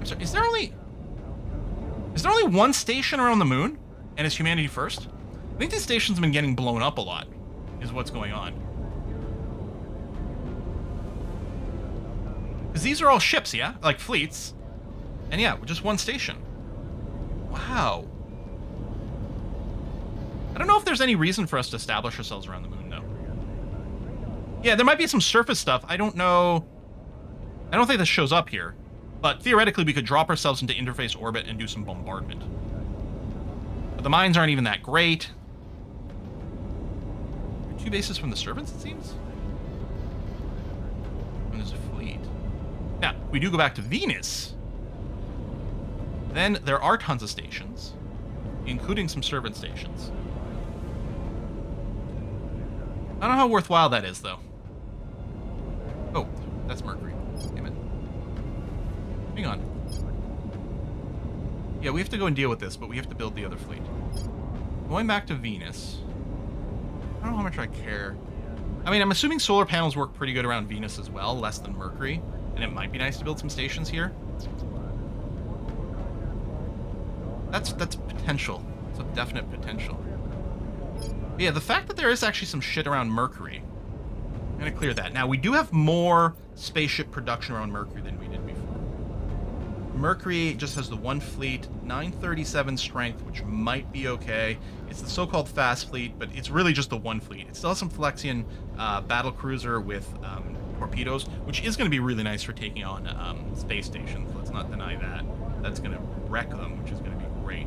I'm sorry, is there only one station around the moon? And it's humanity first? I think this station's been getting blown up a lot, is what's going on. Because these are all ships, yeah? Like fleets. And yeah, just one station. Wow. I don't know if there's any reason for us to establish ourselves around the moon, though. Yeah, there might be some surface stuff. I don't know. I don't think this shows up here. But theoretically, we could drop ourselves into interface orbit and do some bombardment. But the mines aren't even that great. 2 bases from the servants, it seems? And there's a fleet. Now, we do go back to Venus. Then there are tons of stations, including some servant stations. I don't know how worthwhile that is, though. Oh, that's Mercury. Damn it. Hang on. Yeah, we have to go and deal with this, but we have to build the other fleet. Going back to Venus. I don't know how much I care. I mean, I'm assuming solar panels work pretty good around Venus as well, less than Mercury, and it might be nice to build some stations here. That's potential. It's a definite potential. But yeah, the fact that there is actually some shit around Mercury, I'm gonna clear that. Now, we do have more spaceship production around Mercury than we did before. Mercury just has the one fleet, 937 strength, which might be okay. It's the so-called fast fleet, but it's really just the one fleet. It still has some Flexion battle cruiser with torpedoes, which is going to be really nice for taking on space stations. Let's not deny that. That's going to wreck them, which is going to be great.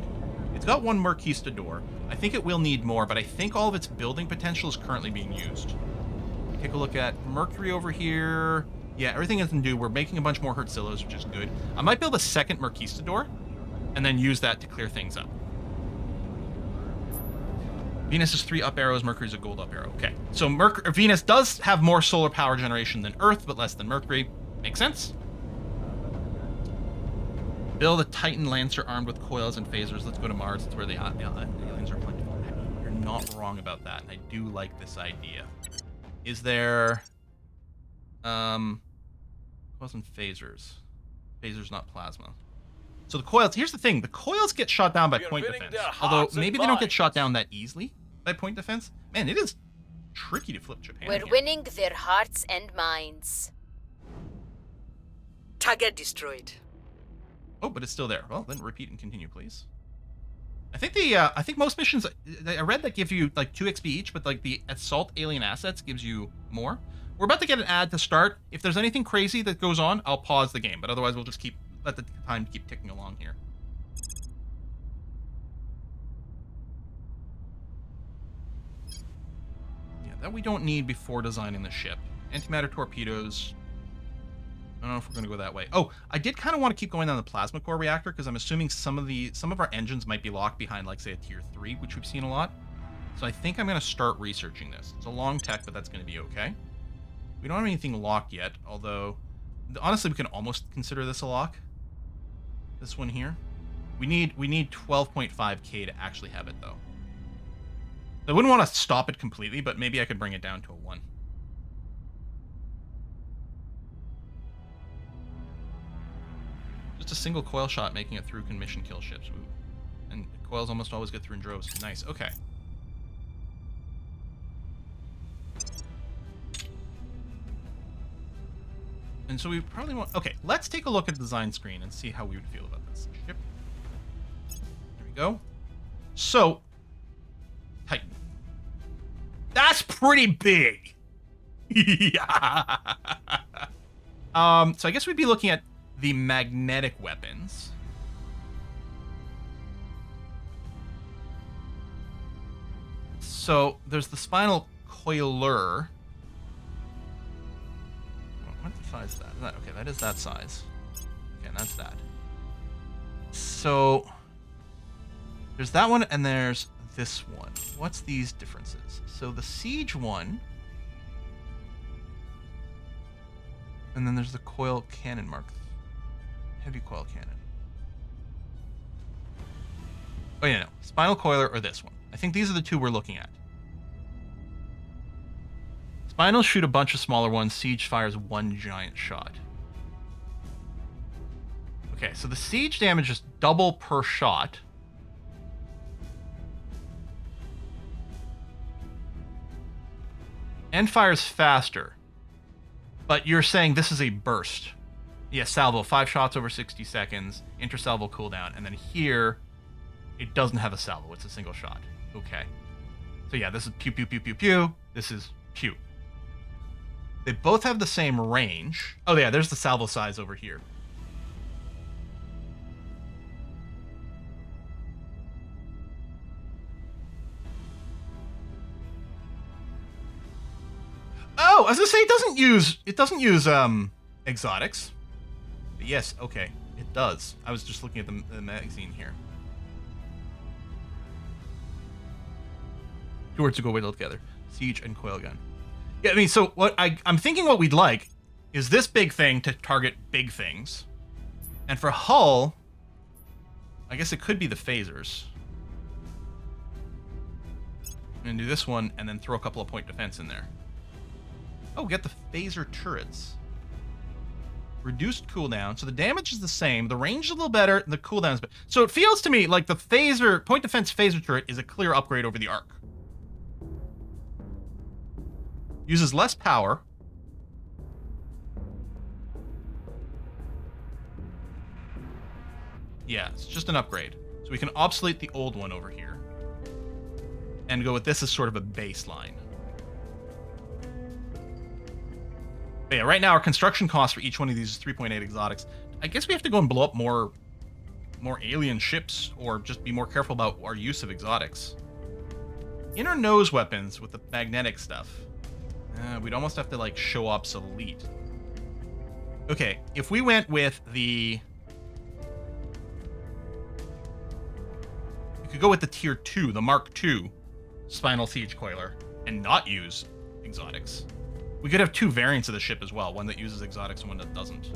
It's got one Merquistador. I think it will need more, but I think all of its building potential is currently being used. Take a look at Mercury over here. Yeah, everything is in do. We're making a bunch more Hertzillos, which is good. I might build a second Merquistador and then use that to clear things up. Venus is 3 up arrows, Mercury's a gold up arrow. Okay, so Venus does have more solar power generation than Earth, but less than Mercury. Makes sense. Build a Titan Lancer armed with coils and phasers. Let's go to Mars. That's where the aliens are plentiful. You're not wrong about that, and I do like this idea. Is there... coils and phasers. Phasers, not plasma. So the coils, here's the thing, the coils get shot down by point defense. Although maybe they don't get shot down that easily by point defense. Man, it is tricky to flip Japan. We're here. winning their hearts and minds. Target destroyed. Oh, but it's still there. Well, then repeat and continue, please. I think I think most missions I read that give you like 2 XP each, but like the assault alien assets gives you more. We're about to get an ad to start. If there's anything crazy that goes on, I'll pause the game, but otherwise we'll just let the time keep ticking along here. Yeah, that we don't need before designing the ship. Antimatter torpedoes. I don't know if we're going to go that way. Oh, I did kind of want to keep going down the plasma core reactor because I'm assuming some of our engines might be locked behind, like, say, a tier 3, which we've seen a lot. So I think I'm going to start researching this. It's a long tech, but that's going to be okay. We don't have anything locked yet, although honestly we can almost consider this a lock. This one here. We need 12.5k to actually have it though. I wouldn't want to stop it completely, but maybe I could bring it down to a 1. Just a single coil shot making it through can mission kill ships. Ooh. And coils almost always get through in droves. Nice, okay. And so we probably want... Okay, let's take a look at the design screen and see how we would feel about this ship. There we go. So, Titan. That's pretty big. Yeah. So I guess we'd be looking at the magnetic weapons. So there's the spinal coiler. What size is that? Is that okay? That is that size. Okay, and that's that. So there's that one, and there's this one. What's these differences? So the siege one, and then there's the coil cannon mark, heavy coil cannon. Oh yeah, no, spinal coiler or this one. I think these are the two we're looking at. Spinals shoot a bunch of smaller ones. Siege fires 1 giant shot. Okay, so the siege damage is double per shot. And fires faster. But you're saying this is a burst. Yeah, salvo, 5 shots over 60 seconds. Intersalvo cooldown. And then here, it doesn't have a salvo. It's a single shot. Okay. So yeah, this is pew, pew, pew, pew, pew. This is pew. They both have the same range. Oh yeah, there's the salvo size over here. Oh, I was gonna say it doesn't use exotics. But yes, okay, it does. I was just looking at the magazine here. 2 words to go away together. Siege and coil gun. Yeah, I mean, so what I'm thinking what we'd like is this big thing to target big things. And for hull, I guess it could be the phasers. I'm gonna do this one and then throw a couple of point defense in there. Oh, get the phaser turrets. Reduced cooldown. So the damage is the same. The range is a little better. And the cooldown is better. So it feels to me like the phaser, point defense phaser turret is a clear upgrade over the arc. Uses less power. Yeah, it's just an upgrade. So we can obsolete the old one over here. And go with this as sort of a baseline. But yeah, right now our construction cost for each one of these is 3.8 exotics. I guess we have to go and blow up more alien ships, or just be more careful about our use of exotics. Inner nose weapons with the magnetic stuff. We'd almost have to like show obsolete. Okay, if we went with the... We could go with the tier 2, the Mark II Spinal Siege Coiler, and not use exotics. We could have two variants of the ship as well, one that uses exotics and one that doesn't.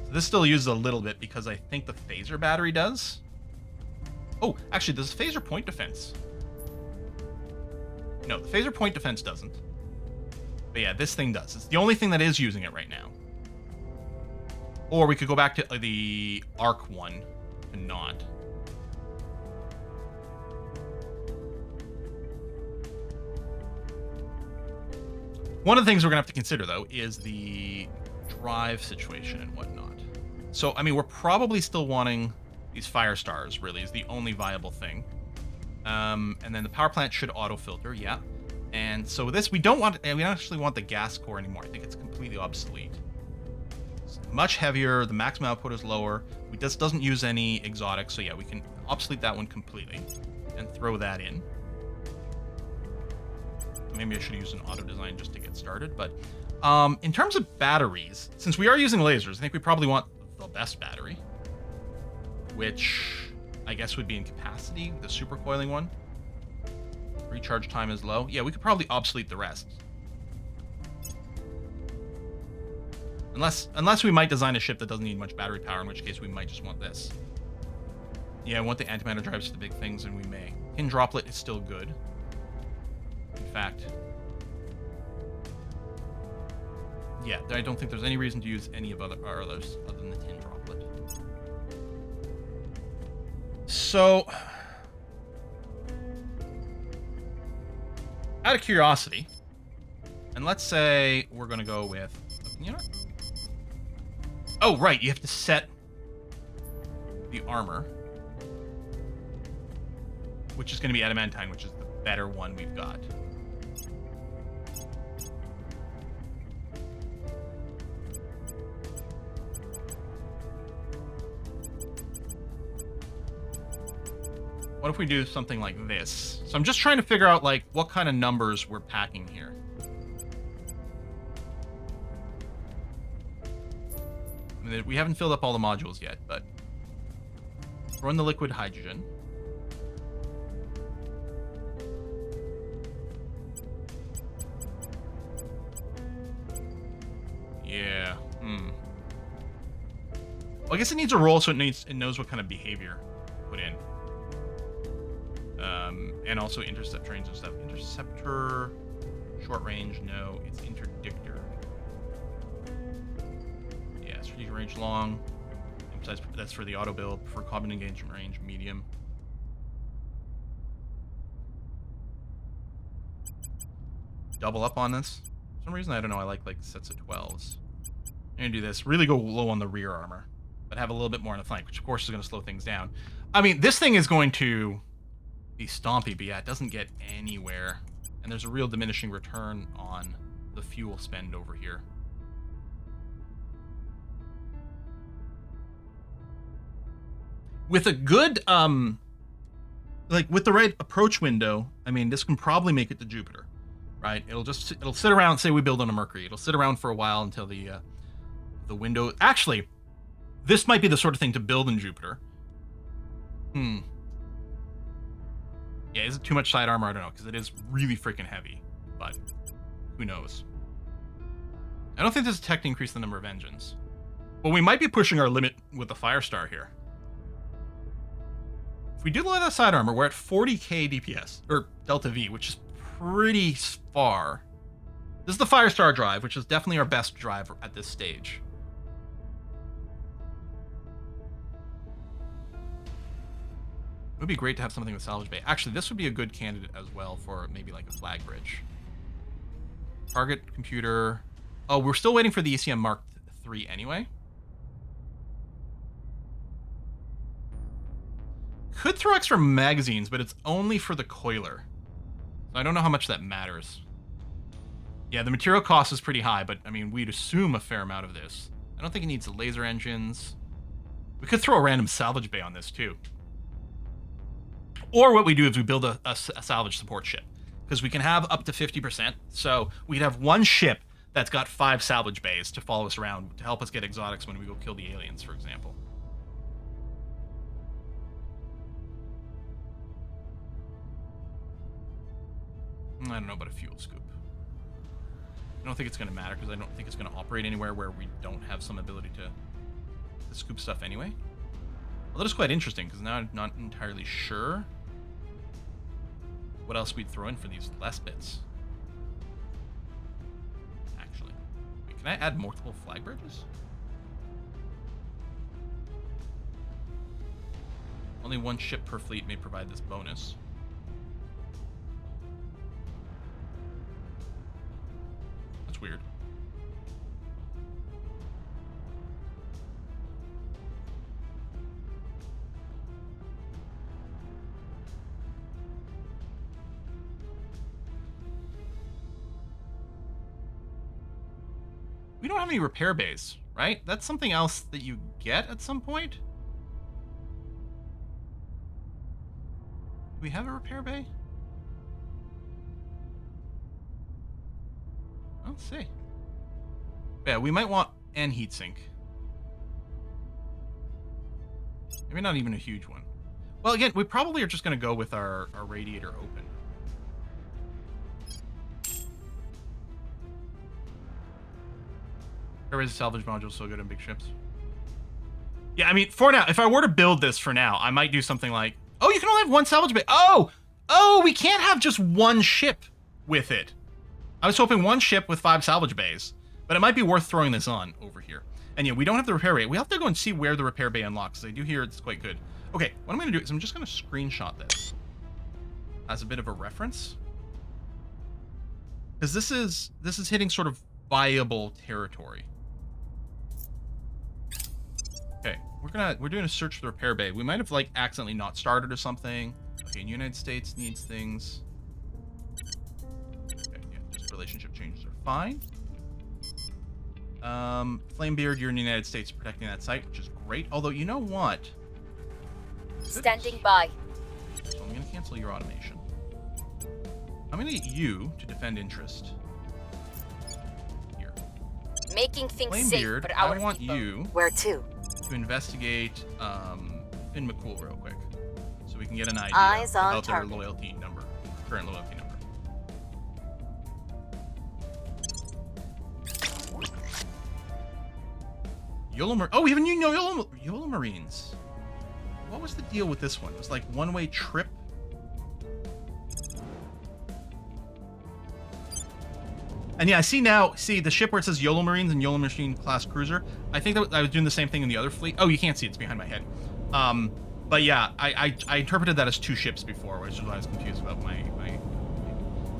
So this still uses a little bit because I think the phaser battery does. Oh, actually, does phaser point defense? No, the phaser point defense doesn't. But yeah, this thing does. It's the only thing that is using it right now. Or we could go back to the arc one and not. One of the things we're going to have to consider, though, is the drive situation and whatnot. So, I mean, we're probably still wanting these fire stars, really, is the only viable thing. And then the power plant should auto-filter, yeah. And so this, we don't actually want the gas core anymore. I think it's completely obsolete. It's much heavier, the maximum output is lower. This doesn't use any exotics, so yeah, we can obsolete that one completely and throw that in. Maybe I should use an auto design just to get started, but in terms of batteries, since we are using lasers, I think we probably want the best battery, which I guess would be in capacity, the supercoiling one. Recharge time is low. Yeah, we could probably obsolete the rest. Unless we might design a ship that doesn't need much battery power, in which case we might just want this. Yeah, I want the antimatter drives for the big things, and we may. Tin droplet is still good. In fact, yeah, I don't think there's any reason to use any of others other than the tin droplet. So, out of curiosity, and let's say we're going to go with, you know, oh, right, you have to set the armor, which is going to be adamantine, which is the better one we've got. What if we do something like this? So I'm just trying to figure out, like, what kind of numbers we're packing here. I mean, we haven't filled up all the modules yet, but throw in the liquid hydrogen. Yeah. Well, I guess it needs a roll, so it knows what kind of behavior to put in. And also intercept range and stuff. Interceptor, short range, no. It's interdictor. Yeah, strategic range long. That's for the auto build. For combat engagement range, medium. Double up on this. For some reason, I don't know, I like sets of 12s. I'm gonna do this. Really go low on the rear armor, but have a little bit more on the flank, which of course is gonna slow things down. I mean, this thing is going to be stompy, but yeah, it doesn't get anywhere. And there's a real diminishing return on the fuel spend over here. With a good, with the right approach window, I mean, this can probably make it to Jupiter, right? It'll sit around, say we build on a Mercury. It'll sit around for a while until the window... Actually, this might be the sort of thing to build in Jupiter. Yeah, is it too much side armor? I don't know, because it is really freaking heavy, but who knows? I don't think there's a tech to increase the number of engines. Well, we might be pushing our limit with the Firestar here. If we do a lot of side armor, we're at 40k DPS, or Delta V, which is pretty far. This is the Firestar drive, which is definitely our best drive at this stage. It would be great to have something with salvage bay. Actually, this would be a good candidate as well for maybe like a flag bridge. Target computer. Oh, we're still waiting for the ECM Mark III anyway. Could throw extra magazines, but it's only for the coiler. So I don't know how much that matters. Yeah, the material cost is pretty high, but I mean, we'd assume a fair amount of this. I don't think it needs laser engines. We could throw a random salvage bay on this too. Or what we do is we build a salvage support ship, because we can have up to 50%. So we'd have one ship that's got 5 salvage bays to follow us around to help us get exotics when we go kill the aliens, for example. I don't know about a fuel scoop. I don't think it's going to matter, because I don't think it's going to operate anywhere where we don't have some ability to scoop stuff anyway. Well, that is quite interesting, because now I'm not entirely sure what else we'd throw in for these less bits. Actually. Wait, can I add multiple flag bridges? Only one ship per fleet may provide this bonus. That's weird. We don't have any repair bays, right? That's something else that you get at some point? Do we have a repair bay? Let's see. Yeah, we might want an heatsink. Maybe not even a huge one. Well, again, we probably are just going to go with our radiator open. Terra's salvage module so good on big ships. Yeah, I mean, for now, if I were to build this for now, I might do something like, oh, you can only have one salvage bay. Oh, we can't have just one ship with it. I was hoping one ship with 5 salvage bays, but it might be worth throwing this on over here. And yeah, we don't have the repair bay. We have to go and see where the repair bay unlocks. I do hear it's quite good. Okay, what I'm going to do is I'm just going to screenshot this as a bit of a reference, because this is hitting sort of viable territory. Okay, we're doing a search for the repair bay. We might have like accidentally not started or something. Okay, United States needs things. Okay, yeah, just relationship changes are fine. Flamebeard, you're in the United States protecting that site, which is great. Although, you know what? Standing by. So I'm going to cancel your automation. I'm going to get you to defend interest. Here. Making things safe Flamebeard, for our I want people. you Where to? to investigate Finn McCool real quick, so we can get an idea Eyes on about their target. loyalty number, current loyalty number. Oh, we have a new YOLO Marines. What was the deal with this one? It was like one-way trip. And yeah, I see now, the ship where it says YOLO Marines and YOLO Machine class cruiser. I think that I was doing the same thing in the other fleet. Oh, you can't see it. It's behind my head. But yeah, I interpreted that as 2 ships before, which is why I was confused about my...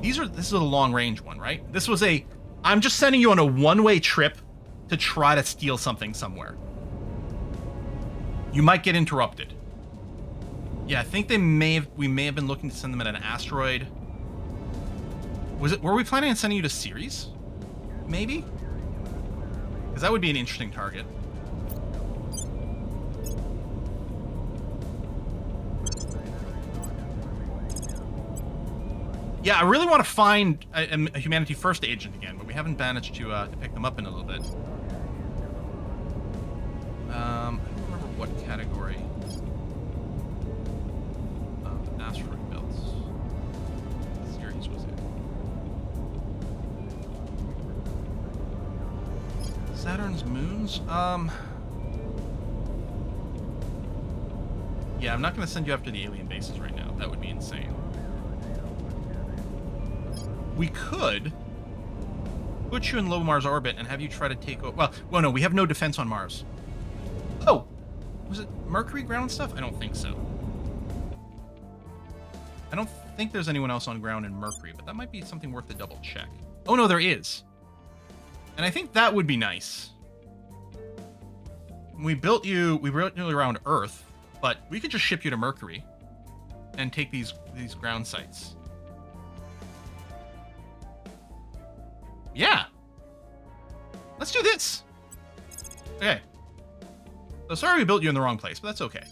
This is a long-range one, right? This was I'm just sending you on a one-way trip to try to steal something somewhere. You might get interrupted. Yeah, I think we may have been looking to send them at an asteroid. Were we planning on sending you to Ceres? Maybe? Because that would be an interesting target. Yeah, I really want to find a Humanity First agent again, but we haven't managed to pick them up in a little bit. I don't remember what category of asteroid belts Ceres was in. Saturn's moons? Yeah, I'm not going to send you after the alien bases right now. That would be insane. we could put you in low Mars orbit and have you try to take over. Well, no, we have no defense on Mars. Oh, was it Mercury ground stuff? I don't think so. I don't think there's anyone else on ground in Mercury, but that might be something worth a double check. Oh no, there is. And I think that would be nice. We built you around Earth, but we could just ship you to Mercury and take these ground sites. Yeah. Let's do this. Okay. So sorry we built you in the wrong place, but that's okay.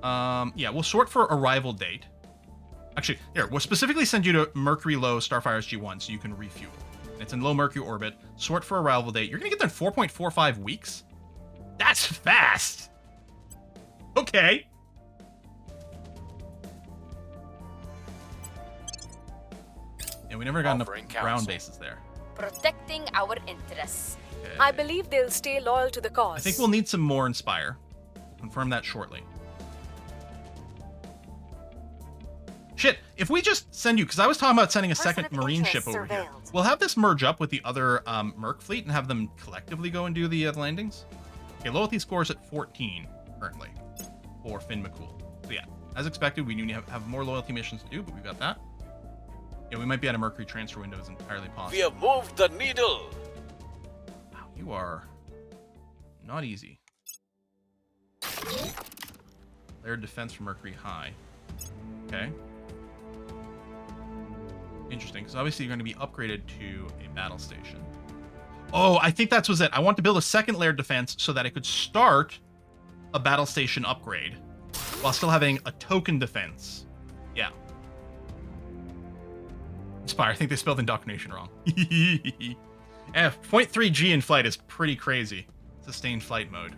Yeah, we'll sort for arrival date. Actually, here, we'll specifically send you to Mercury Low Starfire's G1 so you can refuel. It's in low Mercury orbit. Sort for arrival date. You're going to get there in 4.45 weeks? That's fast! Okay. Yeah, we never got enough ground bases there. Protecting our interests. Okay. I believe they'll stay loyal to the cause. I think we'll need some more Inspire. Confirm that shortly. Shit, if we just send you, because I was talking about sending a second Marine ship over here. We'll have this merge up with the other Merc fleet and have them collectively go and do the landings. Okay, loyalty scores at 14 currently for Finn McCool. So yeah, as expected, we need to have more loyalty missions to do, but we've got that. Yeah, we might be at a Mercury transfer window is entirely possible. We have moved the needle. Wow, you are not easy. Layered defense for Mercury high. Okay. Interesting, because obviously you're going to be upgraded to a battle station. Oh, I think that was it. I want to build a second layered defense so that I could start a battle station upgrade while still having a token defense. Yeah. Inspire, I think they spelled indoctrination wrong. F, 0.3 G in flight is pretty crazy. Sustained flight mode.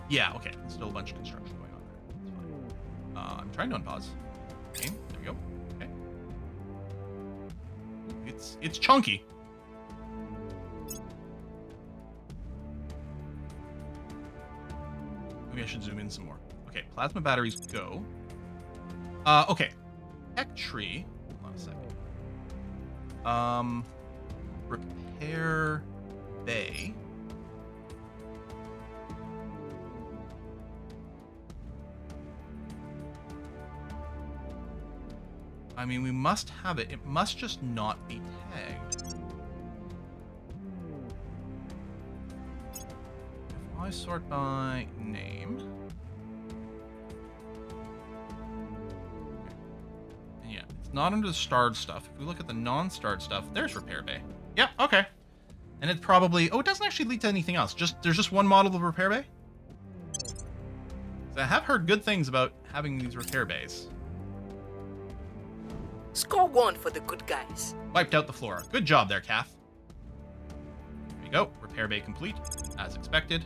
Yeah, okay. There's still a bunch of construction going on there. That's fine. I'm trying to unpause. Okay, there we go. Okay. It's chunky. Maybe I should zoom in some more. Okay, plasma batteries go. Okay. Tech tree. Hold on a second. Repair bay. I mean, we must have it. It must just not be tagged. If I sort by name. And yeah, it's not under the starred stuff. If we look at the non-starred stuff, there's repair bay. Yep, okay. And it probably... Oh, it doesn't actually lead to anything else. There's just one model of repair bay? So I have heard good things about having these repair bays. Score 1 for the good guys. Wiped out the flora. Good job there, Calf. There you go. Repair bay complete, as expected.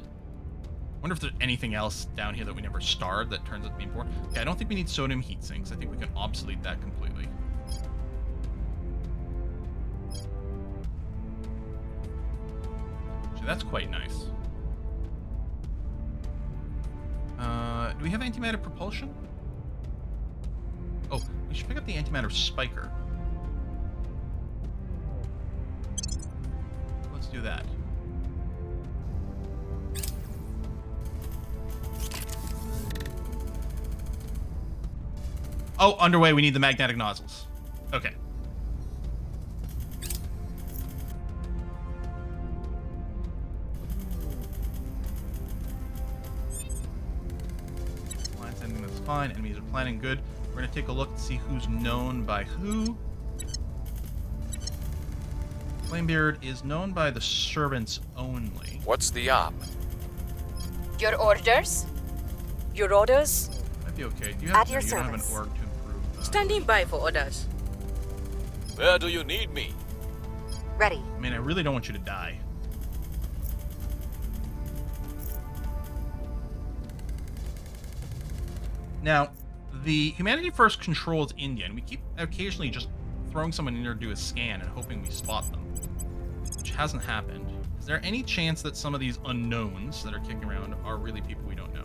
Wonder if there's anything else down here that we never starred that turns out to be important. Okay, I don't think we need sodium heat sinks. I think we can obsolete that completely. So that's quite nice. Do we have antimatter propulsion? Oh, we should pick up the antimatter spiker. Let's do that. Oh, underway, we need the magnetic nozzles. Okay. Line sending, that's fine. Enemies are planning good. We're going to take a look to see who's known by who. Flamebeard is known by the servants only. What's the op? Your orders? Your orders? Might be okay. Do you have, At your you don't have an service. org to improve? Standing by for orders. Where do you need me? Ready. I mean, I really don't want you to die. Now, the Humanity First controls India, and we keep occasionally just throwing someone in there to do a scan and hoping we spot them, which hasn't happened. Is there any chance that some of these unknowns that are kicking around are really people we don't know?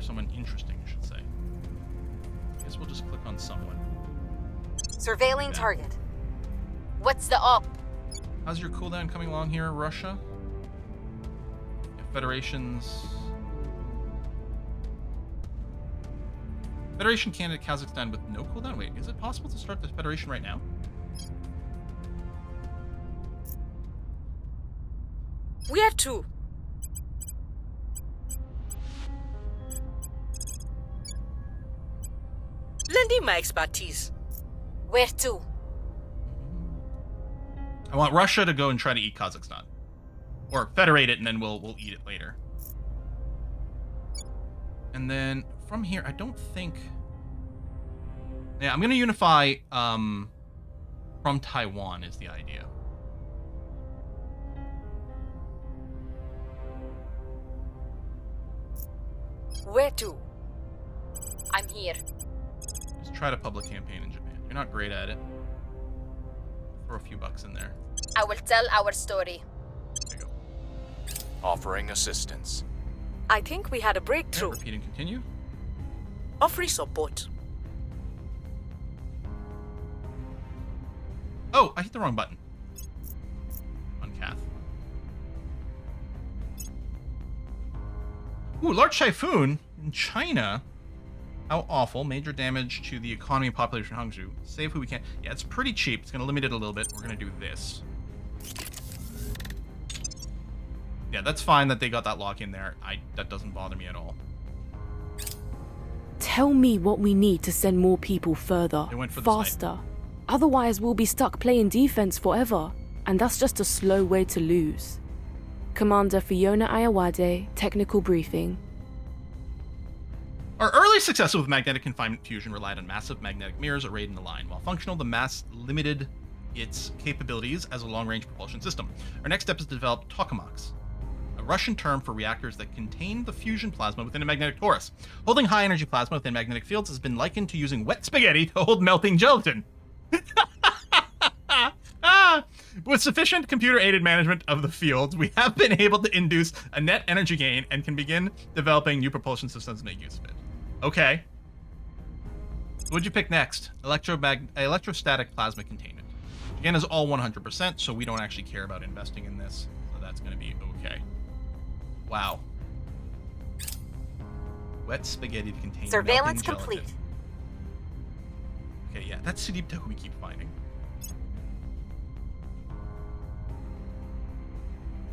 someone interesting, I should say. I guess we'll just click on someone. Surveilling target. What's the op? How's your cooldown coming along here, Russia? Federations. Federation candidate Kazakhstan with no cooldown? Wait, is it possible to start the Federation right now? Where to? Lending my expertise. Where to? I want Russia to go and try to eat Kazakhstan. Or federate it and then we'll eat it later. And then from here, I don't think... Yeah, I'm going to unify from Taiwan is the idea. Where to? I'm here. Just try to public campaign in Japan. You're not great at it. Throw a few bucks in there. I will tell our story. There you go. Offering assistance. I think we had a Okay, breakthrough. repeat and continue. Offering support. Oh, I hit the wrong button. On Cath. Ooh, large typhoon in China. How awful. Major damage to the economy and population of Hangzhou. Save who we can. Yeah, it's pretty cheap. It's going to limit it a little bit. We're going to do this. Yeah, that's fine that they got that lock in there. That doesn't bother me at all. Tell me what we need to send more people further, They went for the faster. Otherwise, we'll be stuck playing defense forever, and that's just a slow way to lose. Commander Fiona Ayawade, technical briefing. Our early success with magnetic confinement fusion relied on massive magnetic mirrors arrayed in a line. While functional, the mass limited its capabilities as a long-range propulsion system. Our next step is to develop tokamaks, a Russian term for reactors that contain the fusion plasma within a magnetic torus. Holding high-energy plasma within magnetic fields has been likened to using wet spaghetti to hold melting gelatin. With sufficient computer-aided management of the fields, we have been able to induce a net energy gain and can begin developing new propulsion systems to make use of it. Okay. What'd you pick next? Electrostatic plasma containment. Again, is all 100%, so we don't actually care about investing in this. So that's going to be okay. Wow. Wet spaghetti to contain Surveillance melting gelatin. complete. Okay, yeah, that's Sudipta who we keep finding.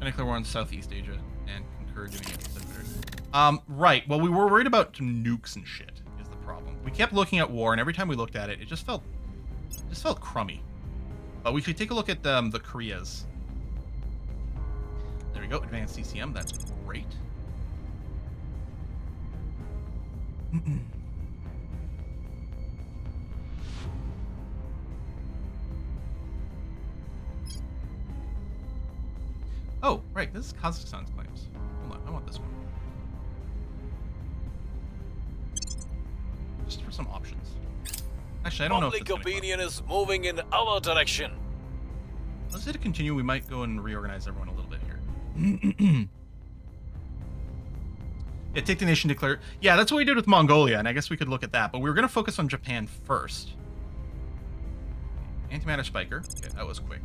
I declare war on Southeast Asia and concur doing it. Right. Well, we were worried about some nukes and shit is the problem. We kept looking at war, and every time we looked at it, it just felt crummy. But we should take a look at the Koreas. There we go, advanced CCM. That's great. Oh, right. This is Kazakhstan's claims. Hold on. I want this one. Just for some options. Actually, I don't know if Public it's gonna come. opinion is moving in our direction. Let's hit a continue. We might go and reorganize everyone a little bit here. Yeah, take the nation, declare. Yeah, that's what we did with Mongolia, and I guess we could look at that. But we were going to focus on Japan first. Antimatter spiker. Okay, that was quick.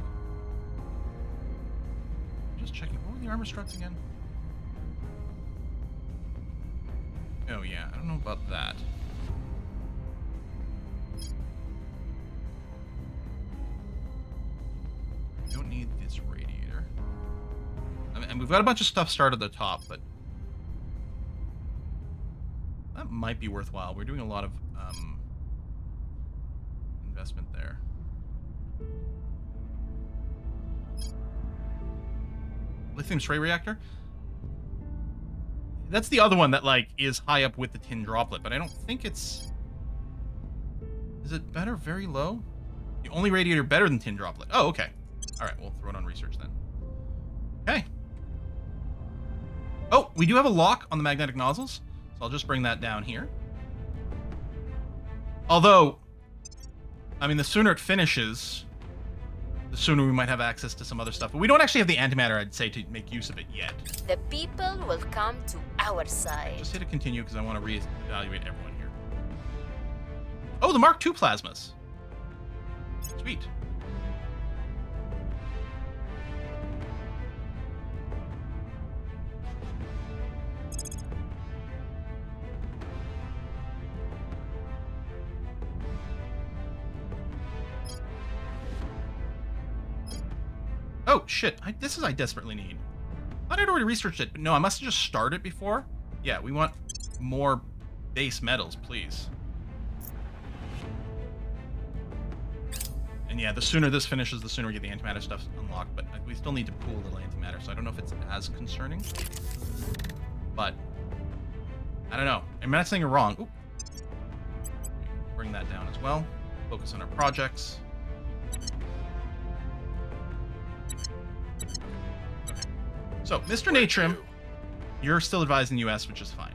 Just checking. What were the armor struts again? Oh, yeah. I don't know about that. We don't need this radiator. I mean, and we've got a bunch of stuff started at the top, but that might be worthwhile. We're doing a lot of investment there. Lithium spray reactor? That's the other one that, like, is high up with the tin droplet, but I don't think it's... Is it better very low? The only radiator better than tin droplet. Oh, okay. All right, we'll throw it on research then. Okay. Oh, we do have a lock on the magnetic nozzles, so I'll just bring that down here. Although, I mean, the sooner it finishes, the sooner we might have access to some other stuff. But we don't actually have the antimatter, I'd say, to make use of it yet. The people will come to our side. Just hit a continue because I want to reevaluate everyone here. Oh, the Mark II plasmas. Sweet. Oh, shit. This is I desperately need. I thought I'd already researched it, but no, I must have just started before. Yeah, we want more base metals, please. And yeah, the sooner this finishes, the sooner we get the antimatter stuff unlocked, but we still need to pool a little antimatter, so I don't know if it's as concerning. But, I don't know. I'm not saying you're wrong. Ooh. Bring that down as well. Focus on our projects. So, Mr. Natrim, you're still advising the U.S., which is fine.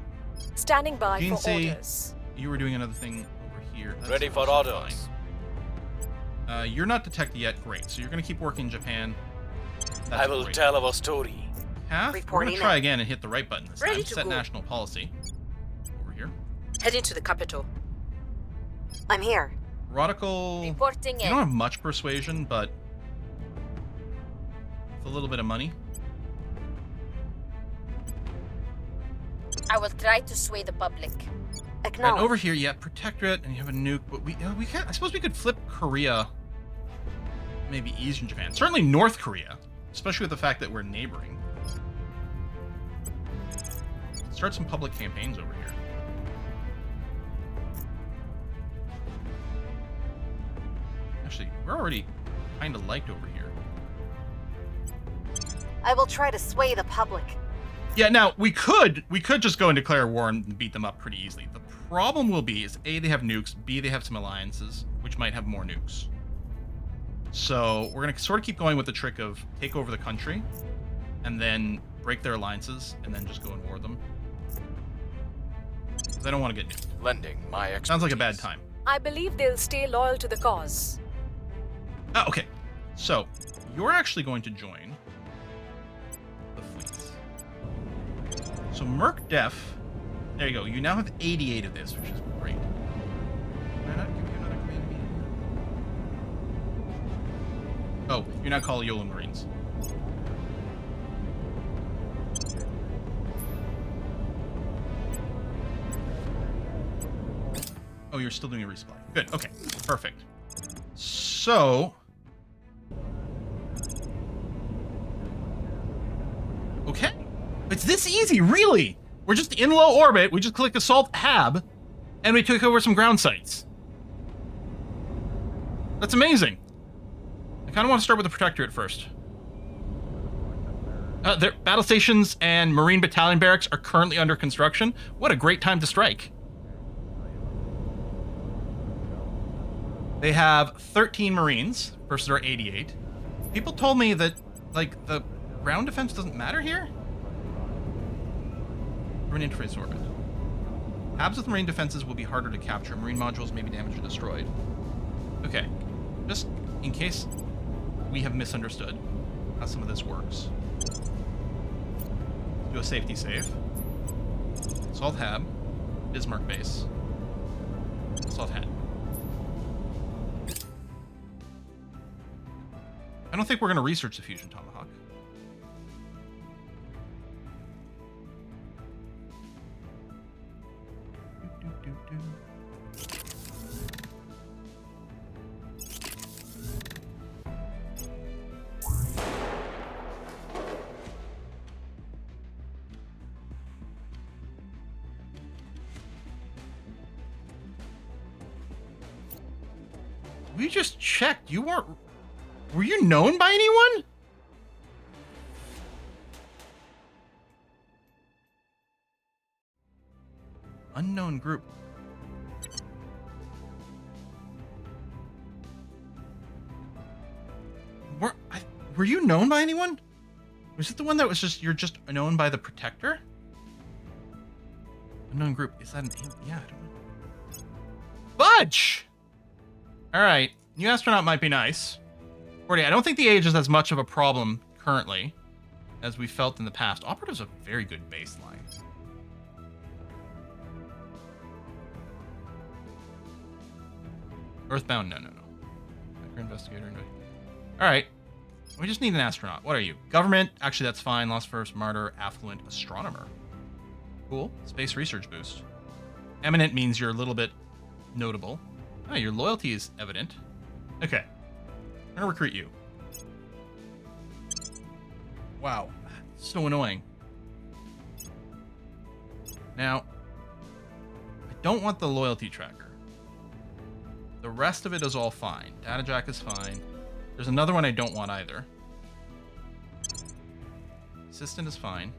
Standing by for GNC, orders. you were doing another thing over here. That's Ready for also orders. fine. You're not detected yet. Great. So you're going to keep working in Japan. That's I will great. tell our story. Half. We're going Reporting to try in. again and hit the right button this Ready time. to Set go. national policy. Over here. Heading to the capital. I'm here. Radical. Reporting You in. don't have much persuasion, but with a little bit of money. I will try to sway the public. And Acknowledge. over here, yeah, Protectorate, and you have a nuke, but we can't. I suppose we could flip Korea, maybe Eastern Japan, certainly North Korea, especially with the fact that we're neighboring. Start some public campaigns over here. Actually, we're already kind of liked over here. I will try to sway the public. Yeah, now we could just go and declare war and beat them up pretty easily. The problem will be is A, they have nukes, B, they have some alliances, which might have more nukes. So we're gonna sort of keep going with the trick of take over the country, and then break their alliances, and then just go and war them. 'Cause I don't want to get nuked. Lending my expertise. Sounds like a bad time. I believe they'll stay loyal to the cause. Oh, okay. So you're actually going to join the fleets. So Merc Def, there you go. You now have 88 of this, which is great. Can I not give you another command meeting? Oh, you're not called Yola Marines. Oh, you're still doing a resupply. Good. Okay. Perfect. So. Okay. It's this easy, really. We're just in low orbit. We just click Assault Hab, and we took over some ground sites. That's amazing. I kind of want to start with the Protectorate first. Their battle stations and Marine Battalion barracks are currently under construction. What a great time to strike. They have 13 Marines versus our 88. People told me that, like, the ground defense doesn't matter here. Marine interface orbit. Habs with marine defenses will be harder to capture. Marine modules may be damaged or destroyed. Okay. Just in case we have misunderstood how some of this works. Do a safety save. Assault Hab. Bismarck base. Assault Hab. I don't think we're going to research the Fusion Tomahawk. We just checked. You weren't... Were you known by anyone? Unknown group. Were you known by anyone? Was it the one that was just, you're just known by the Protector? Unknown group. Is that an alien? Yeah, I don't know. Fudge! Alright. New astronaut might be nice. 40. I don't think the age is as much of a problem currently as we felt in the past. Operative's a very good baseline. Earthbound? No. Hacker investigator. All right. We just need an astronaut. What are you? Government? Actually, that's fine. Lost first, martyr, affluent, astronomer. Cool. Space research boost. Eminent means you're a little bit notable. Oh, your loyalty is evident. Okay. I'm gonna recruit you. Wow. So annoying. Now, I don't want the loyalty tracker. The rest of it is all fine. Data jack is fine. There's another one I don't want either. Assistant is fine.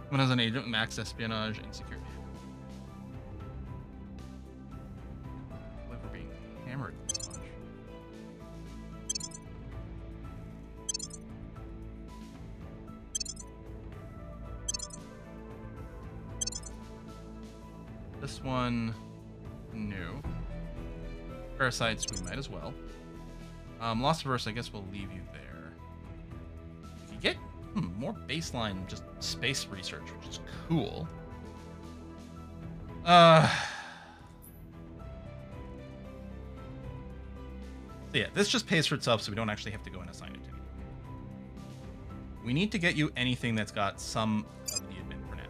One has an agent, max espionage, and security. Like we're being hammered this much. This one, no. Parasites, we might as well. Lost Verse, I guess we'll leave you there. If you get more baseline, just space research, which is cool. So yeah, this just pays for itself, so we don't actually have to go and assign it to you. We need to get you anything that's got some of the admin for now.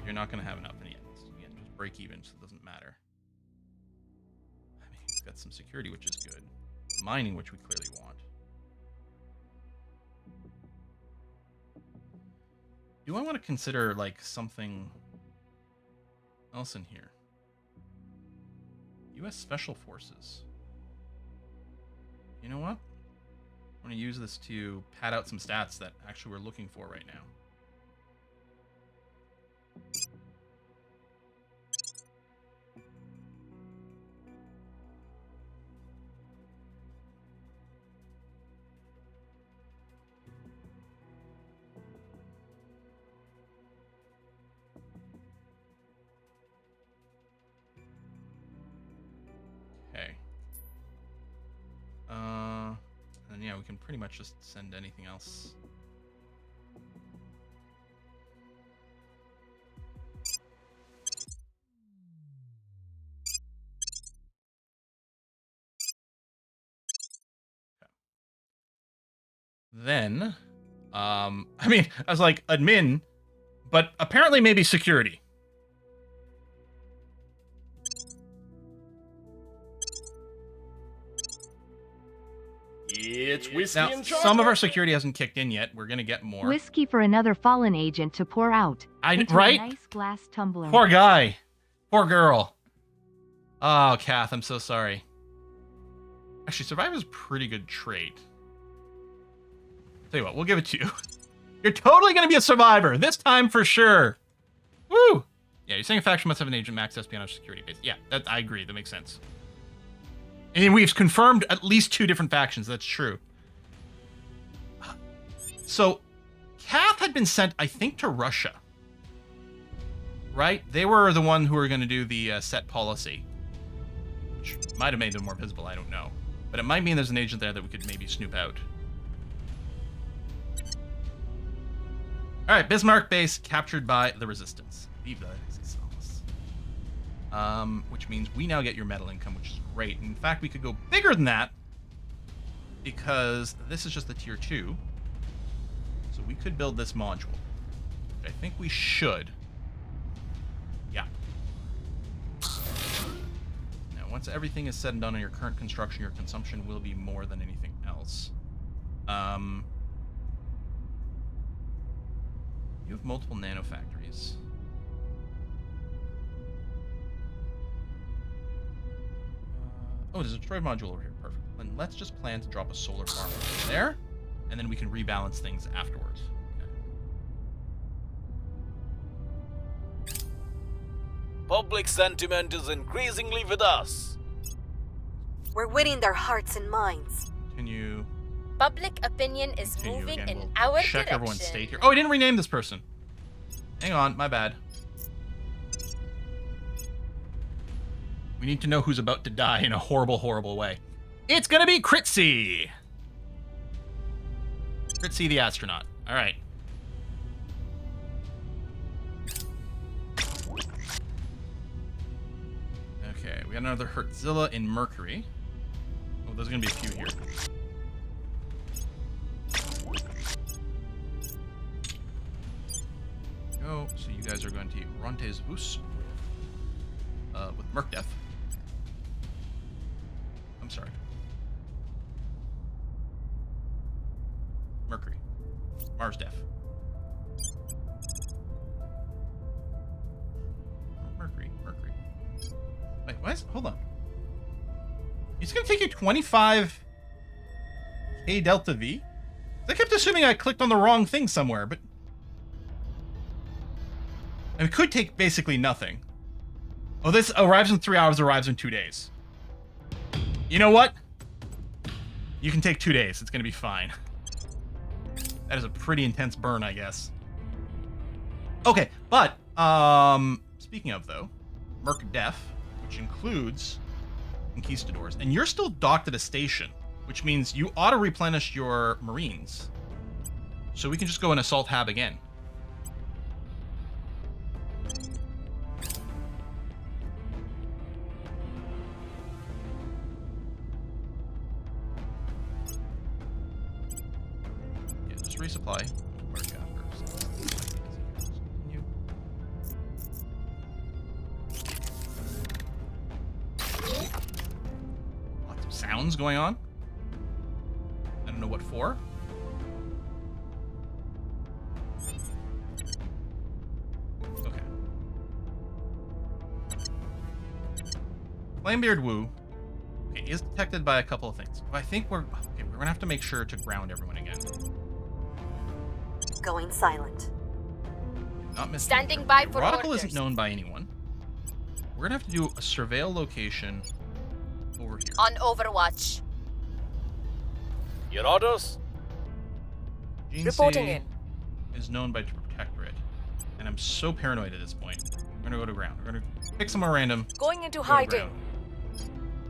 You're not going to have enough in the end. Again, just break even, so it doesn't matter. I mean, it's got some security, which is good. Mining, which we clearly want. Do I want to consider, like, something else in here? U.S. Special Forces. You know what? I'm going to use this to pad out some stats that actually we're looking for right now. Okay. And yeah, we can pretty much just send anything else. Okay. Then, I mean, I was like, admin, but apparently maybe security. It's whiskey Now, and chocolate. some of our security hasn't kicked in yet. We're gonna get more. Whiskey for another fallen agent to pour out. Into right? A nice glass tumbler. Poor guy. Poor girl. Oh, Kath, I'm so sorry. Actually, Survivor is a pretty good trait. Tell you what, we'll give it to you. You're totally gonna be a survivor this time for sure. Woo! Yeah, you're saying a faction must have an agent max espionage security base. Yeah, that I agree. That makes sense. And we've confirmed at least 2 different factions. That's true. So, Kath had been sent, I think, to Russia. Right? They were the one who were going to do the set policy. Which might have made them more visible, I don't know. But it might mean there's an agent there that we could maybe snoop out. Alright, Bismarck base captured by the Resistance. Vive la Resistance. Which means we now get your metal income, which is great. In fact, we could go bigger than that because this is just the tier 2. So we could build this module. I think we should. Yeah. Now, once everything is said and done on your current construction, your consumption will be more than anything else. You have multiple nanofactories. Oh, there's a destroyed module over here. Perfect. Then let's just plan to drop a solar farm over there, and then we can rebalance things afterwards. Okay. Public sentiment is increasingly with us. We're winning their hearts and minds. Continue. Public opinion is Continue moving again. in We'll our check direction. everyone's state here. Oh, I didn't rename this person. Hang on, my bad. We need to know who's about to die in a horrible, horrible way. It's gonna be Critzy! Critzy the astronaut. Alright. Okay, we got another Hertzilla in Mercury. Oh, there's gonna be a few here. Go. So you guys are going to Rontes Vus with Mercdef. I'm sorry. Mercury. Mars Def. Mercury. Wait, what is... Hold on. It's going to take you 25 K Delta V? I kept assuming I clicked on the wrong thing somewhere, but... And it could take basically nothing. Oh, this arrives in 3 hours, arrives in 2 days. You know what? You can take 2 days. It's going to be fine. That is a pretty intense burn, I guess. Okay, but, speaking of, though, Mercdef, which includes conquistadors, and you're still docked at a station, which means you auto-replenish your Marines. So we can just go and assault Hab again. Resupply. Lots of sounds going on. I don't know what for. Okay. Flamebeard Wu. Okay, is detected by a couple of things. I think we're gonna have to make sure to ground everyone again. Going silent. Not missing. Standing by for Orbital orders. isn't known by anyone. We're gonna have to do a surveil location over here. On Overwatch. Your orders? Gene Reporting C in. is known by Protectorate, and I'm so paranoid at this point. We're gonna go to ground. We're gonna pick someone random. Going into go to hiding. ground.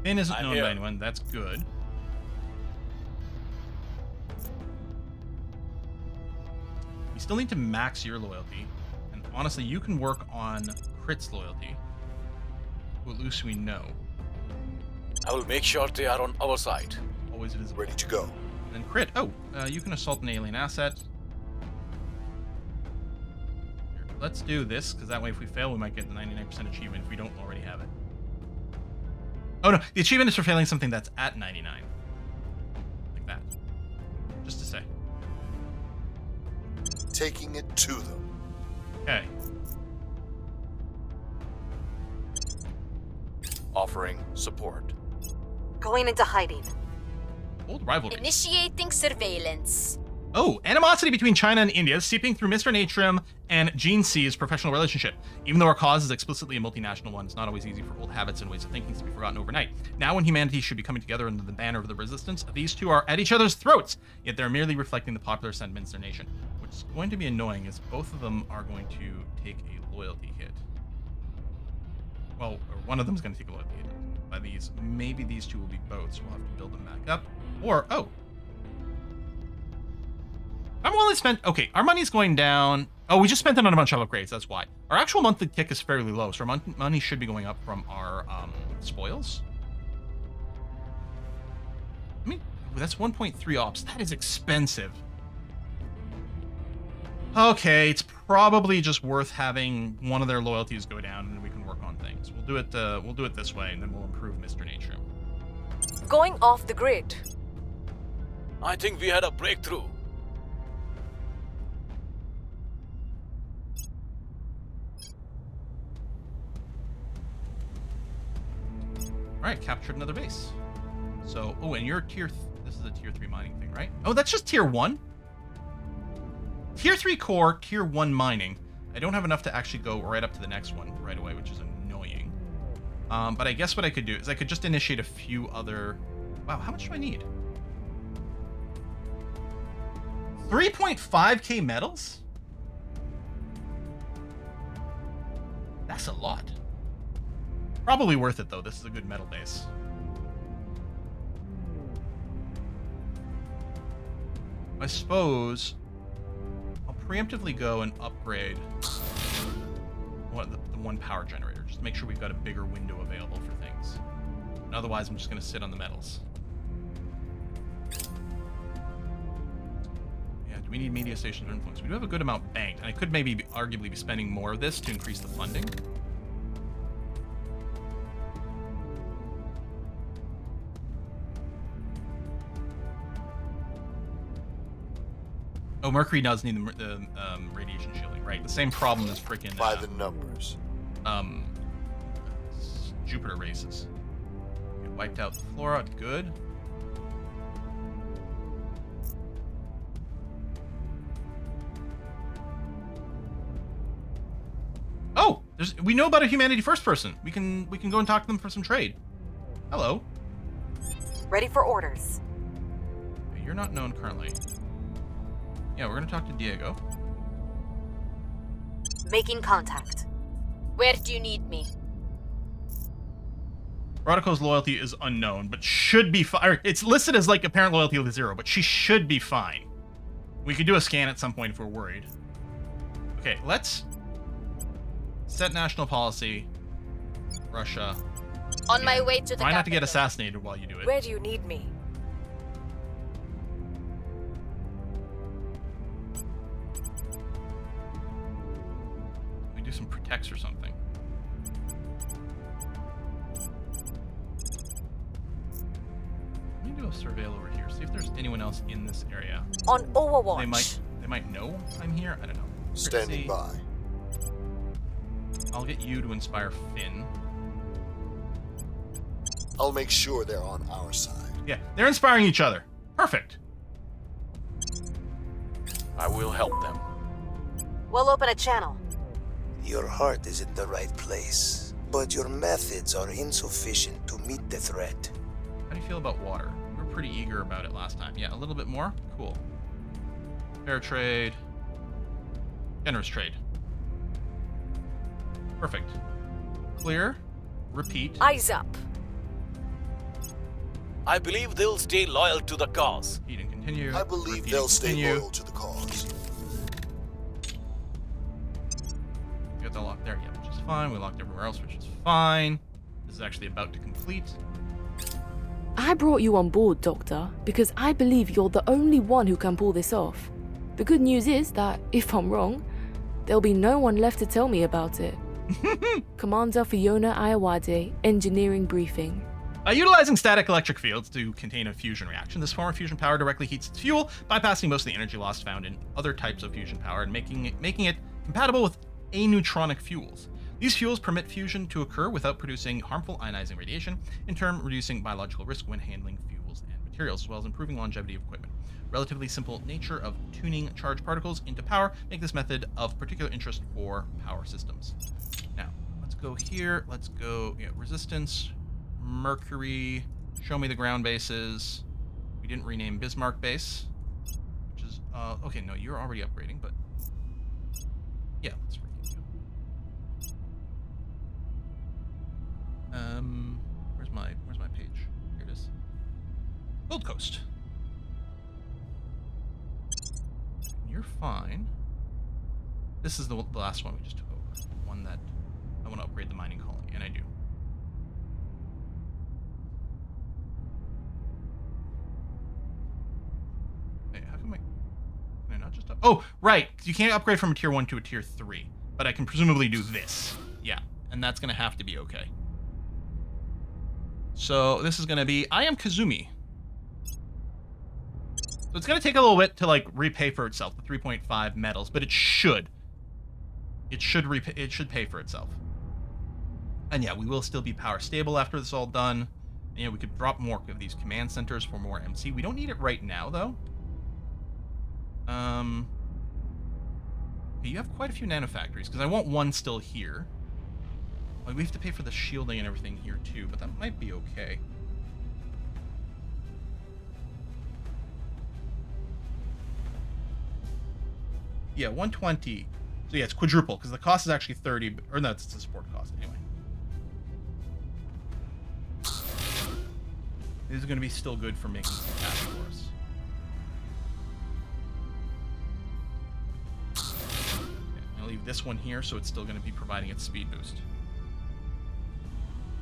Finn isn't I'm known here. by anyone. That's good. You still need to max your loyalty, and honestly, you can work on Crit's loyalty. Who at least we know. I will make sure they are on our side. Always visible. Ready to go. And then Crit. Oh, you can assault an alien asset. Here, let's do this, because that way if we fail, we might get the 99% achievement if we don't already have it. Oh no, the achievement is for failing something that's at 99. Like that. Just to say. Taking it to them. Okay. Offering support. Going into hiding. Old rivalry. Initiating surveillance. Oh, animosity between China and India seeping through Mr. Natrum and Gene C's professional relationship. Even though our cause is explicitly a multinational one, it's not always easy for old habits and ways of thinking to be forgotten overnight. Now when humanity should be coming together under the banner of the resistance, these two are at each other's throats, yet they're merely reflecting the popular sentiments of their nation. What's going to be annoying is both of them are going to take a loyalty hit. Well, or one of them is going to take a loyalty hit. By these, maybe these two will be both, so we'll have to build them back up. Or, oh. I'm only spent, okay, our money's going down. Oh, we just spent it on a bunch of upgrades, that's why. Our actual monthly tick is fairly low, so our money should be going up from our spoils. I mean, that's 1.3 ops. That is expensive. Okay, it's probably just worth having one of their loyalties go down, and then we can work on things. We'll do it this way, and then we'll improve Mr. Nature. Going off the grid. I think we had a breakthrough. All right, captured another base. So, oh, and you're this is a tier 3 mining thing, right? Oh, that's just tier 1? Tier 3 core, tier 1 mining. I don't have enough to actually go right up to the next one right away, which is annoying. But I guess what I could do is I could just initiate a few other... Wow, how much do I need? 3.5k metals? That's a lot. Probably worth it though. This is a good metal base. I suppose I'll preemptively go and upgrade the one power generator, just to make sure we've got a bigger window available for things. And otherwise, I'm just going to sit on the metals. Yeah, do we need media stations or influence? We do have a good amount banked, and I could maybe arguably be spending more of this to increase the funding. Oh, Mercury does need the radiation shielding, right? The same problem as freaking By the numbers. Jupiter races. Okay, wiped out the flora, good. Oh, we know about a humanity first person. We can go and talk to them for some trade. Hello. Ready for orders. You're not known currently. Yeah, we're gonna talk to Diego. Making contact. Where do you need me? Rodico's loyalty is unknown, but should be fine. It's listed as like apparent loyalty with 0, but she should be fine. We could do a scan at some point if we're worried. Okay, let's set national policy. Russia. On my way to the Try not to get capital. assassinated while you do it. Where do you need me? We do some protects or something. Let me do a surveil over here. See if there's anyone else in this area. On Overwatch. They might know I'm here. I don't know. Standing by. I'll get you to inspire Finn. I'll make sure they're on our side. Yeah, they're inspiring each other. Perfect. I will help them. We'll open a channel. Your heart is in the right place, but your methods are insufficient to meet the threat. How do you feel about water? We were pretty eager about it last time. Yeah, a little bit more? Cool. Fair trade. Generous trade. Perfect. Clear. Repeat. Eyes up. I believe they'll stay loyal to the cause. Repeat and continue. I believe Repeat they'll and stay continue. loyal to the cause. We got that locked there, yeah, which is fine. We locked everywhere else, which is fine. This is actually about to complete. I brought you on board, Doctor, because I believe you're the only one who can pull this off. The good news is that, if I'm wrong, there'll be no one left to tell me about it. Commander Fiona Ayawade, Engineering Briefing. By utilizing static electric fields to contain a fusion reaction, this form of fusion power directly heats its fuel, bypassing most of the energy loss found in other types of fusion power and making it compatible with aneutronic fuels. These fuels permit fusion to occur without producing harmful ionizing radiation, in turn reducing biological risk when handling fuels and materials, as well as improving longevity of equipment. Relatively simple nature of tuning charged particles into power make this method of particular interest for power systems. Now, let's go here. Let's go resistance, Mercury, show me the ground bases. We didn't rename Bismarck base, which is, okay, no, you're already upgrading, but yeah, let's rename you. Where's my page? Here it is. Gold Coast. You're fine. This is the last one we just took over. One that I want to upgrade the mining colony, and I do. Hey, how come can I not just oh, right. You can't upgrade from a tier 1 to a tier 3, but I can presumably do this. Yeah, and that's going to have to be okay. So this is going to be I am Kazumi. So it's going to take a little bit to like repay for itself, the 3.5 metals, but it should. It should pay for itself. And yeah, we will still be power stable after this is all done. And, you know, we could drop more of these command centers for more MC. We don't need it right now though. You have quite a few nanofactories because I want one still here. Like, we have to pay for the shielding and everything here too, but that might be okay. Yeah, 120. So yeah, it's quadruple because the cost is actually 30, or no, it's the support cost anyway. This is going to be still good for making some cash for us. Okay, I'm going to leave this one here, so it's still going to be providing its speed boost.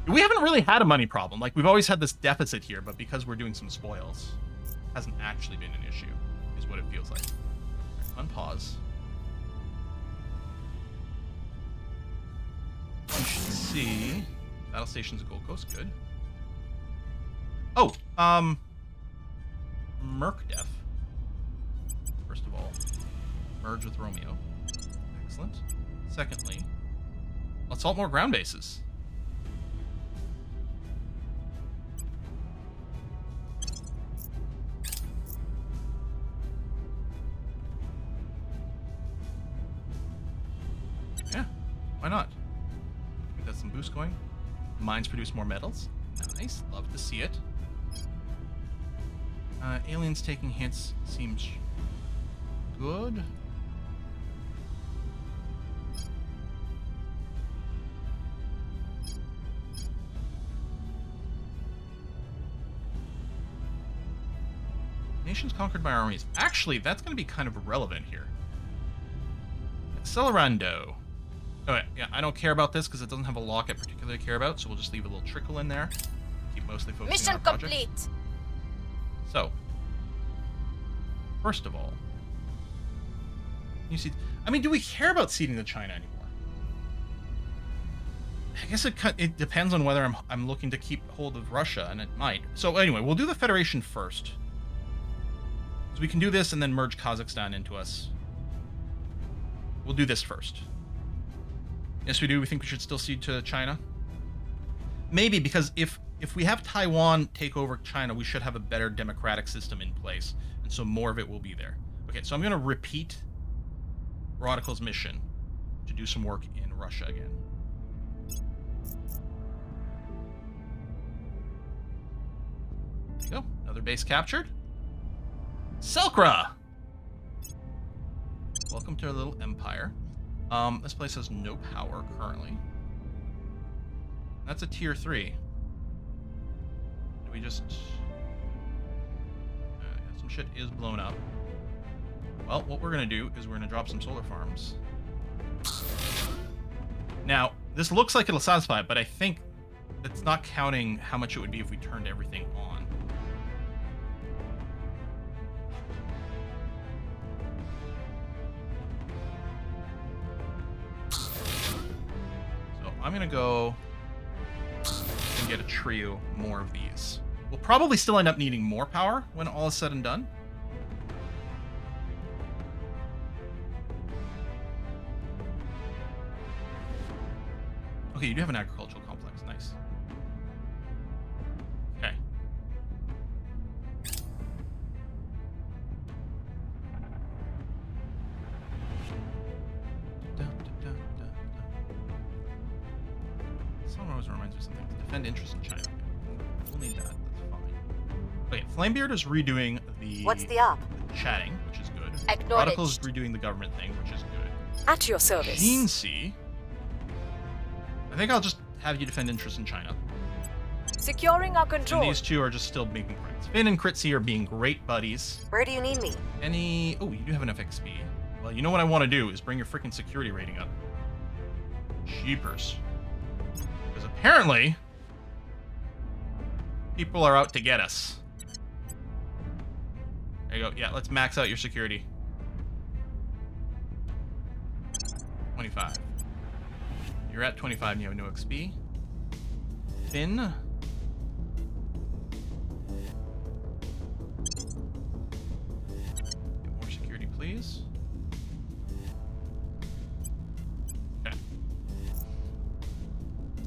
We haven't really had a money problem. Like, we've always had this deficit here, but because we're doing some spoils, it hasn't actually been an issue, is what it feels like. Right, unpause. You should see battle stations at Gold Coast. Good. Oh, Mercdef. First of all, merge with Romeo. Excellent. Secondly, let's assault more ground bases. Yeah, why not? I think that's some boost going. Mines produce more metals. Nice, love to see it. Aliens taking hits seems good. Nations conquered by armies. Actually, that's going to be kind of irrelevant here. Accelerando. Oh, yeah, I don't care about this because it doesn't have a lock I particularly care about, so we'll just leave a little trickle in there. Keep mostly focusing Mission on our project. complete. So, first of all, you see, I mean, do we care about ceding to China anymore? I guess it depends on whether I'm looking to keep hold of Russia, and it might. So anyway, we'll do the Federation first. So we can do this and then merge Kazakhstan into us. We'll do this first. Yes, we do. We think we should still cede to China. Maybe, because if we have Taiwan take over China, we should have a better democratic system in place, and so more of it will be there. Okay, so I'm going to repeat Rodical's mission to do some work in Russia again. There you go. Another base captured. Selkra! Welcome to our little empire. This place has no power currently. That's a tier 3. Do we just... some shit is blown up. Well, what we're going to do is we're going to drop some solar farms. Now, this looks like it'll satisfy it, but I think it's not counting how much it would be if we turned everything on. So I'm going to go and get a trio more of these. We'll probably still end up needing more power when all is said and done. Okay, you do have an agricultural complex. Nice. Okay. Someone always reminds me of something. Defend interest in China. We'll need that. That's fine. Okay, Flamebeard is redoing the... What's the op? Chatting, which is good. Acknowledged. Radical is redoing the government thing, which is good. At your service. Gene C. I think I'll just have you defend interest in China. Securing our And control. these two are just still making friends. Finn and Kritzy are being great buddies. Where do you need me? Oh, you do have an FXP. Well, you know what I want to do is bring your freaking security rating up. Jeepers. Because apparently, people are out to get us. There you go. Yeah, let's max out your security. 25. You're at 25 and you have no XP. Finn. Get more security, please. Okay.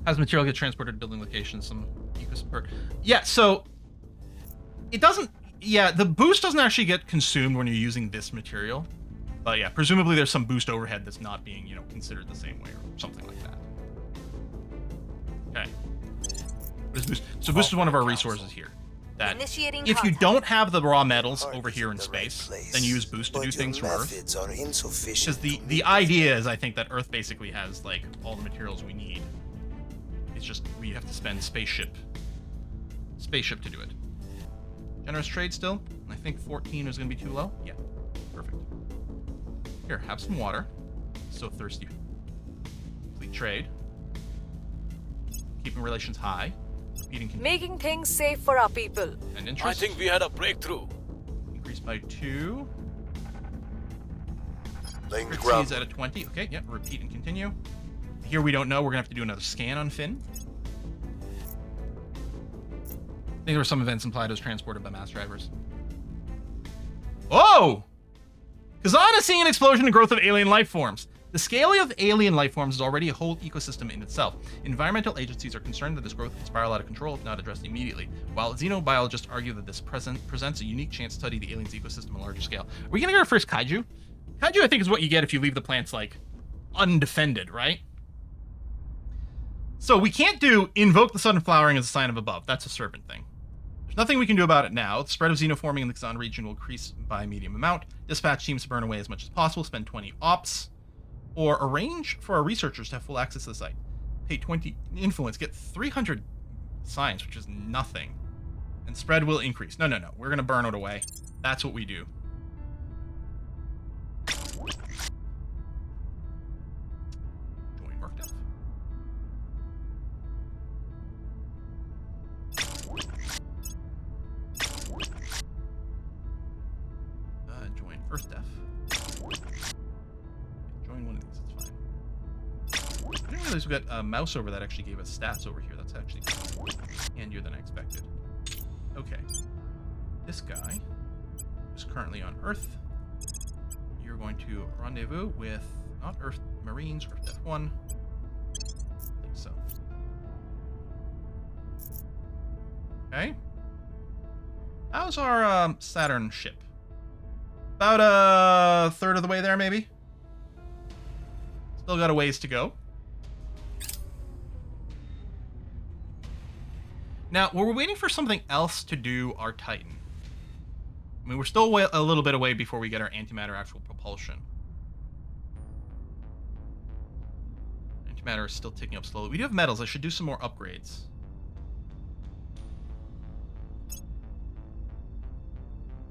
As material gets transported to building locations, some eco support. Yeah, so it doesn't. Yeah, the boost doesn't actually get consumed when you're using this material. But yeah, presumably there's some boost overhead that's not being, considered the same way or something like that. Okay. What is boost? So boost is one of our resources here. that Initiating if you contact. don't have the raw metals Heart over is here in the right space, place, then you use boost to but do your things from Earth. methods are insufficient Because to the meet idea is, I think, that Earth basically has like all the materials we need. It's just we have to spend spaceship to do it. Generous trade still. I think 14 is going to be too low. Yeah, perfect. Here, have some water. So thirsty. Complete trade. Keeping relations high. Repeating Making things safe for our people. and interest. I think we had a breakthrough. Increased by 2. Laying the Crit ground. C's at a 20. Okay, yep. Repeat and continue. Here we don't know. We're gonna have to do another scan on Finn. I think there were some events implied it was transported by mass drivers. Oh! Kazan is seeing an explosion in growth of alien life forms. The scale of alien life forms is already a whole ecosystem in itself. Environmental agencies are concerned that this growth can spiral out of control if not addressed immediately, while xenobiologists argue that this presents a unique chance to study the alien's ecosystem on a larger scale. Are we gonna get our first kaiju? Kaiju, I think, is what you get if you leave the plants, like, undefended, right? So we can't do invoke the sudden flowering as a sign of above. That's a serpent thing. There's nothing we can do about it now. The spread of xenoforming in the Kazan region will increase by a medium amount. Dispatch teams to burn away as much as possible. Spend 20 ops. Or arrange for our researchers to have full access to the site. Pay 20 influence. Get 300 science, which is nothing. And spread will increase. No. We're going to burn it away. That's what we do. Join workdev. Join earthdef. Join one of these, it's fine. I didn't realize we got a mouse over that actually gave us stats over here. That's actually handier than I expected. Okay. This guy is currently on Earth. You're going to rendezvous with, not Earth Marines, Earth F1. I think so. Okay. How's our Saturn ship? About a third of the way there, maybe? Still got a ways to go. Now, we're waiting for something else to do our Titan. I mean, we're still a little bit away before we get our antimatter actual propulsion. Antimatter is still ticking up slowly. We do have metals. I should do some more upgrades.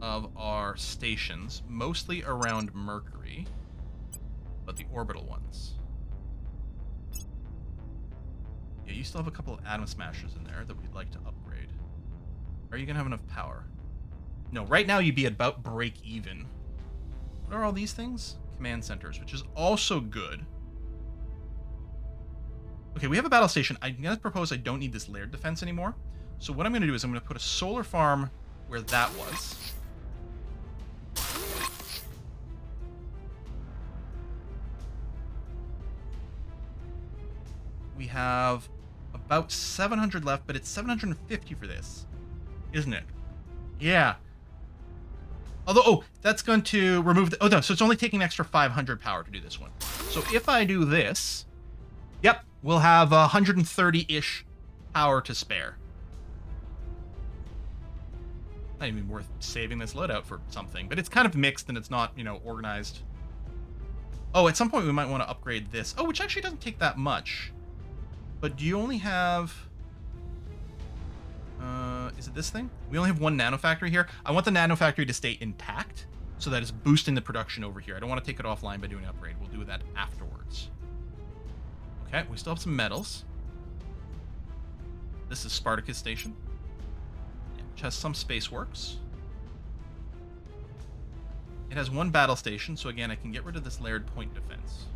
Of our stations, mostly around Mercury, but the orbital ones. Yeah, you still have a couple of atom smashers in there that we'd like to upgrade. Are you gonna have enough power? No, right now you'd be at about break even. What are all these things? Command centers, which is also good. Okay, we have a battle station. I'm gonna propose I don't need this layered defense anymore. So what I'm gonna do is I'm gonna put a solar farm where that was. We have about 700 left, but it's 750 for this, isn't it? Yeah. Although, oh, that's going to remove the, oh no, so it's only taking an extra 500 power to do this one. So if I do this, yep, we'll have 130-ish power to spare. Not even worth saving this loadout for something, but it's kind of mixed and it's not, you know, organized. Oh, at some point we might want to upgrade this. Oh, which actually doesn't take that much. But do you only have... is it this thing? We only have one nanofactory here. I want the nanofactory to stay intact so that it's boosting the production over here. I don't want to take it offline by doing an upgrade. We'll do that afterwards. Okay, we still have some metals. This is Spartacus Station, which has some space works. It has one battle station, so again, I can get rid of this layered point defense.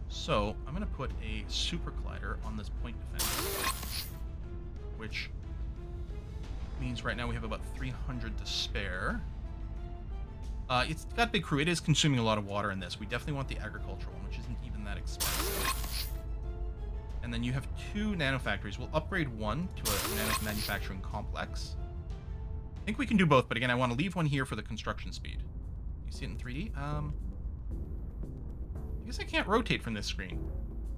So I'm going to put a super collider on this point defense, which means right now we have about 300 to spare. It's got big crew. It is consuming a lot of water in this. We definitely want the agricultural one, which isn't even that expensive. And then you have 2 nanofactories. We'll upgrade one to a nano manufacturing complex. I think we can do both, but again, I want to leave one here for the construction speed. You see it in 3D? I guess I can't rotate from this screen.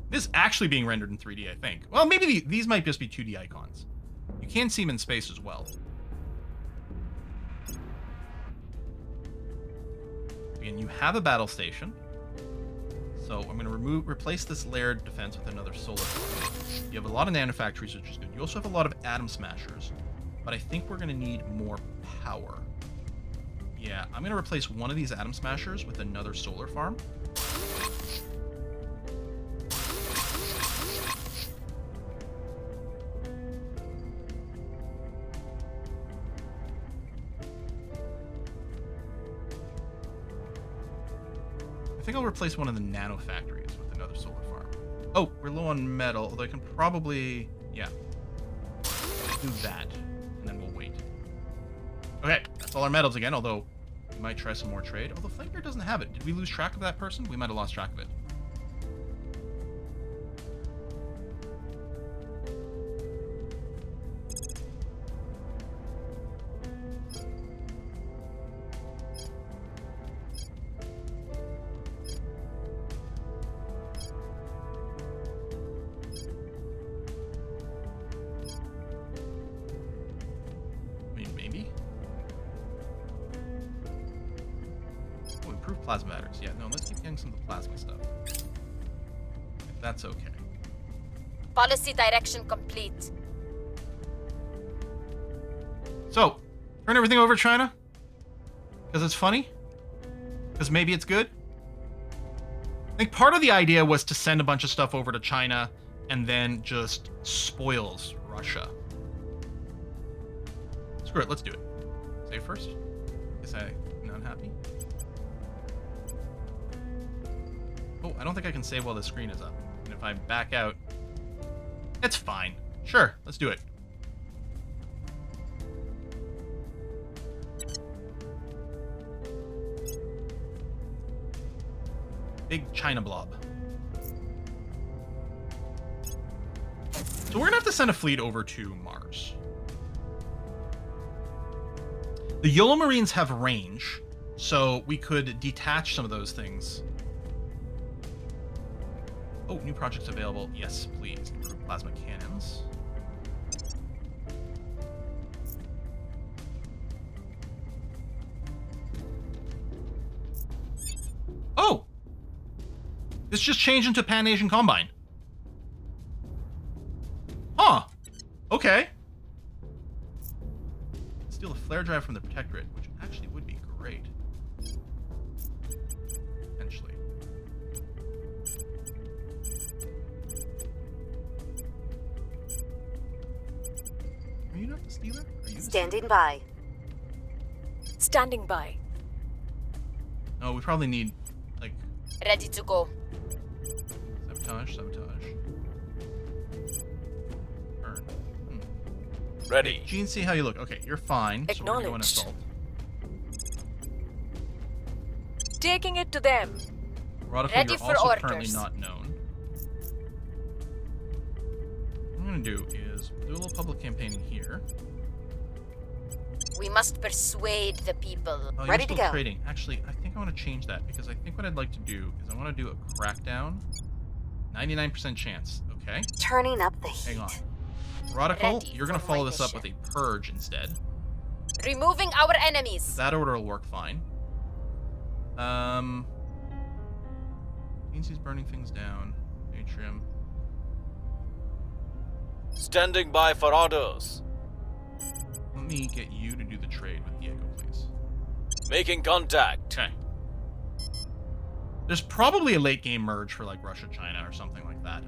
This is actually being rendered in 3D, I think. Well, maybe these might just be 2D icons. You can see them in space as well. Again, you have a battle station. So I'm going to replace this layered defense with another solar farm. You have a lot of nanofactories, which is good. You also have a lot of atom smashers. But I think we're going to need more power. Yeah, I'm going to replace one of these atom smashers with another solar farm. I think I'll replace one of the nano factories with another solar farm. Oh, we're low on metal, although I can probably, yeah, do that, and then we'll wait. Okay, that's all our metals again, although we might try some more trade. Although Flanger doesn't have it. Did we lose track of that person? We might have lost track of it. Plasma batteries. Yeah, no, let's keep getting some of the plasma stuff. If that's okay. Policy direction complete. So, turn everything over to China? Because it's funny? Because maybe it's good? I think part of the idea was to send a bunch of stuff over to China and then just spoils Russia. Screw it, let's do it. Save first. Guess I'm not happy. Oh, I don't think I can save while the screen is up. And if I back out, it's fine. Sure, let's do it. Big China blob. So we're gonna have to send a fleet over to Mars. The YOLO Marines have range, so we could detach some of those things. Oh, new projects available. Yes, please. Improve plasma cannons. Oh! This just changed into Pan-Asian Combine. Huh. Okay. Steal a flare drive from the Protectorate, which actually would be great. Potentially. Are you not the stealer? Are you the Standing by. Standing by. No, we probably need, like... Ready to go. Sabotage. Burn. Ready. Gene, see how you look. Okay, you're fine. So we're gonna go and Acknowledged. assault. Taking it to them. Rodical, Ready you're for also orders. currently not known. What I'm gonna do is do a little public campaigning here. We must persuade the people. Oh, Ready you're to still go. trading. Actually, I think I want to change that because I think what I'd like to do is I want to do a crackdown. 99% chance. Okay, Turning up the heat. hang on. Rodical, Ready you're gonna for follow my this up with a purge instead. Removing our enemies. That order will work fine. Means he's burning things down. Atrium. Standing by for orders. Let me get you to do the trade with Diego, please. Making contact. Okay. There's probably a late game merge for like Russia, China, or something like that.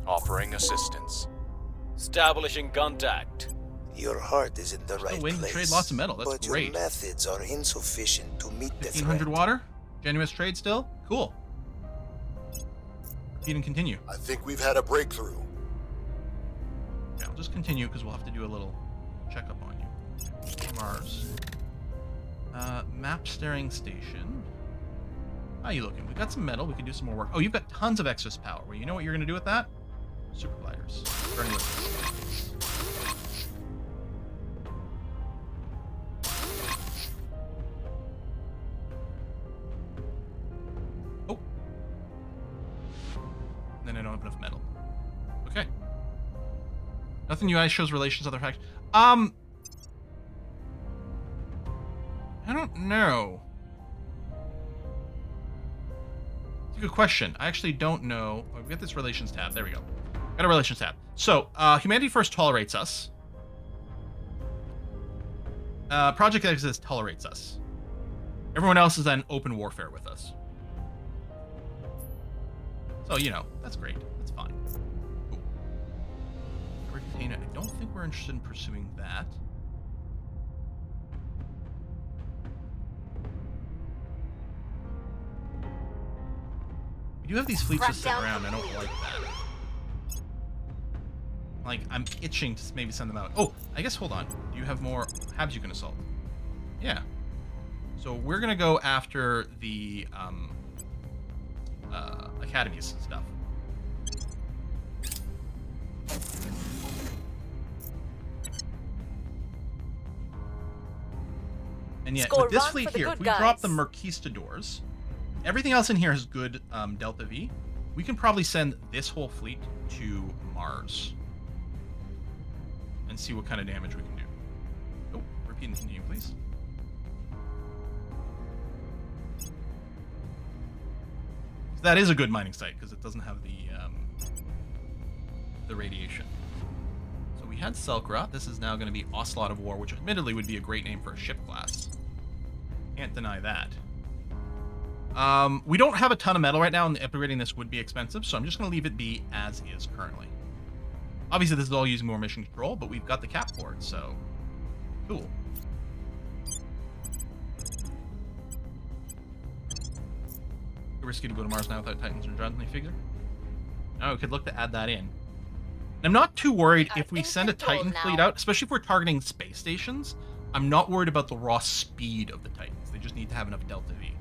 Offering assistance. Establishing contact. Your heart is in the right waiting to place. trade lots of metal. That's but great. your methods are insufficient to meet the 1500 threat. water. Genuous trade still. Cool. Repeat and continue. I think we've had a breakthrough. Yeah, I'll just continue because we'll have to do a little checkup on you. Mars. Map staring station. How you looking? We got some metal. We can do some more work. Oh, you've got tons of excess power. Well, you know what you're going to do with that? Super gliders. Burning liquids. Nothing UI shows relations other factors. I don't know. It's a good question. I actually don't know. Oh, we got this relations tab. There we go. Got a relations tab. So, Humanity First tolerates us. Project Exodus tolerates us. Everyone else is in open warfare with us. So, you know, that's great. That's fine. Cool. I don't think we're interested in pursuing that. We do have these fleets just sitting around. I don't like that. Like, I'm itching to maybe send them out. Oh, I guess, hold on. Do you have more habs you can assault? Yeah. So we're going to go after the academies and stuff. And yet, Score with this one fleet for the here, good if we drop the guys. Merquistadors, everything else in here has good Delta V. We can probably send this whole fleet to Mars and see what kind of damage we can do. Oh, repeat and continue, please. That is a good mining site because it doesn't have the radiation. So we had Selkra. This is now going to be Ocelot of War, which admittedly would be a great name for a ship class. Can't deny that. We don't have a ton of metal right now, and upgrading this would be expensive, so I'm just going to leave it be as is currently. Obviously, this is all using more mission control, but we've got the cap for it, so cool. Risky to go to Mars now without Titans and Drones, they figure. Now we could look to add that in. I'm not too worried if we send a Titan fleet out, especially if we're targeting space stations. I'm not worried about the raw speed of the Titans. They just need to have enough Delta V.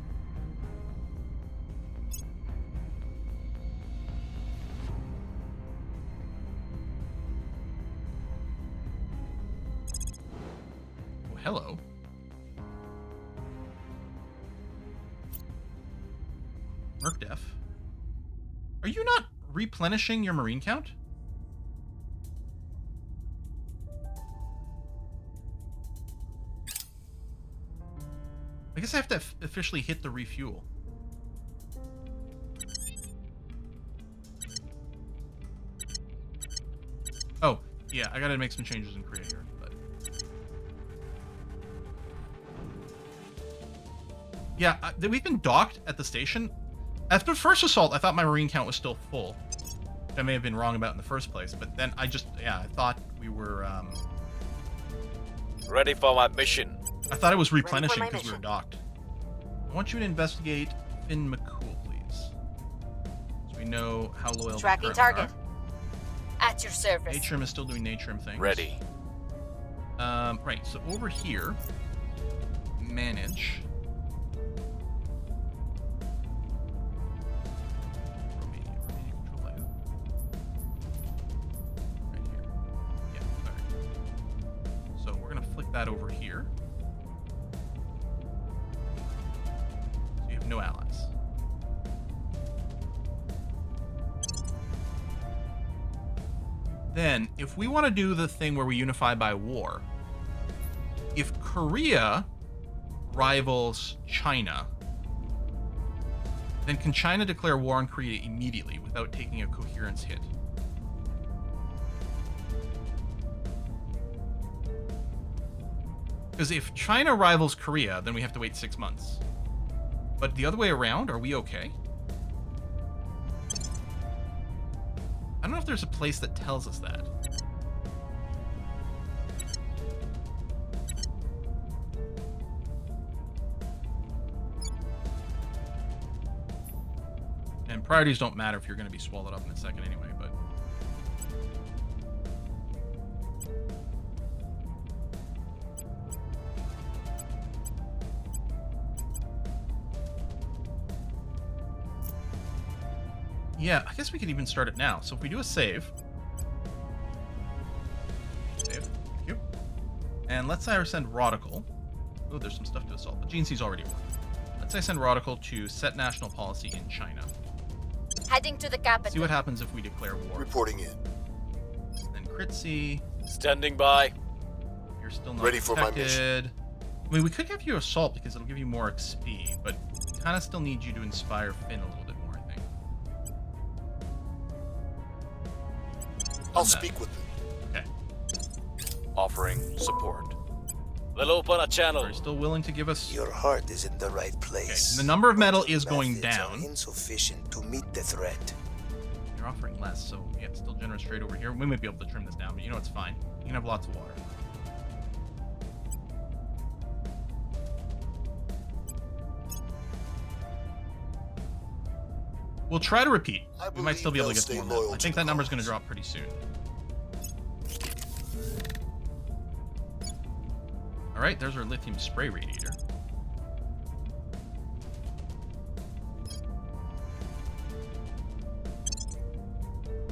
Oh, hello. Mercdef. Are you not replenishing your marine count? I guess I have to officially hit the refuel. Oh, yeah, I gotta make some changes in Korea here, but... Yeah, we've been docked at the station. After the first assault, I thought my marine count was still full. Which I may have been wrong about in the first place, but then I thought we were, Ready for my mission. I thought it was replenishing because we were docked. I want you to investigate Finn McCool, please. So we know how loyal Tracking they target. At your are. service. Natrim is still doing Natrim things. Ready. Right, so over here, manage. Romania control by who? Right here. Yeah, alright. So we're gonna flick that over here. So you have no allies. Then, if we want to do the thing where we unify by war, if Korea rivals China, then can China declare war on Korea immediately without taking a coherence hit? Because if China rivals Korea, then we have to wait 6 months. But the other way around, are we okay? I don't know if there's a place that tells us that. And priorities don't matter if you're going to be swallowed up in a second anyway, but... Yeah, I guess we could even start it now. So if we do a save. Save. Thank you. And let's say I send Rodical. Oh, there's some stuff to assault. But GNC's already working. Let's say I send Rodical to set national policy in China. Heading to the capital. See what happens if we declare war. Reporting in. Then Critzy. Standing by. You're still not Ready for my protected. I mean, we could give you Assault because it'll give you more XP, but kind of still need you to inspire Finn a little bit more, I think. I'll speak with them. Okay. Offering support. We'll open a channel. Are you still willing to give us... Your heart is in the right Okay. place. The number of metal but your is going methods down. are insufficient to meet the threat. You're offering less, so yeah, it's still generous straight over here. We might be able to trim this down, but you know it's fine. You can have lots of water. We'll try to repeat. I We might still be able to believe get they'll more stay metal. loyal I to think the that number's going to cause. drop pretty soon. All right, there's our lithium spray radiator.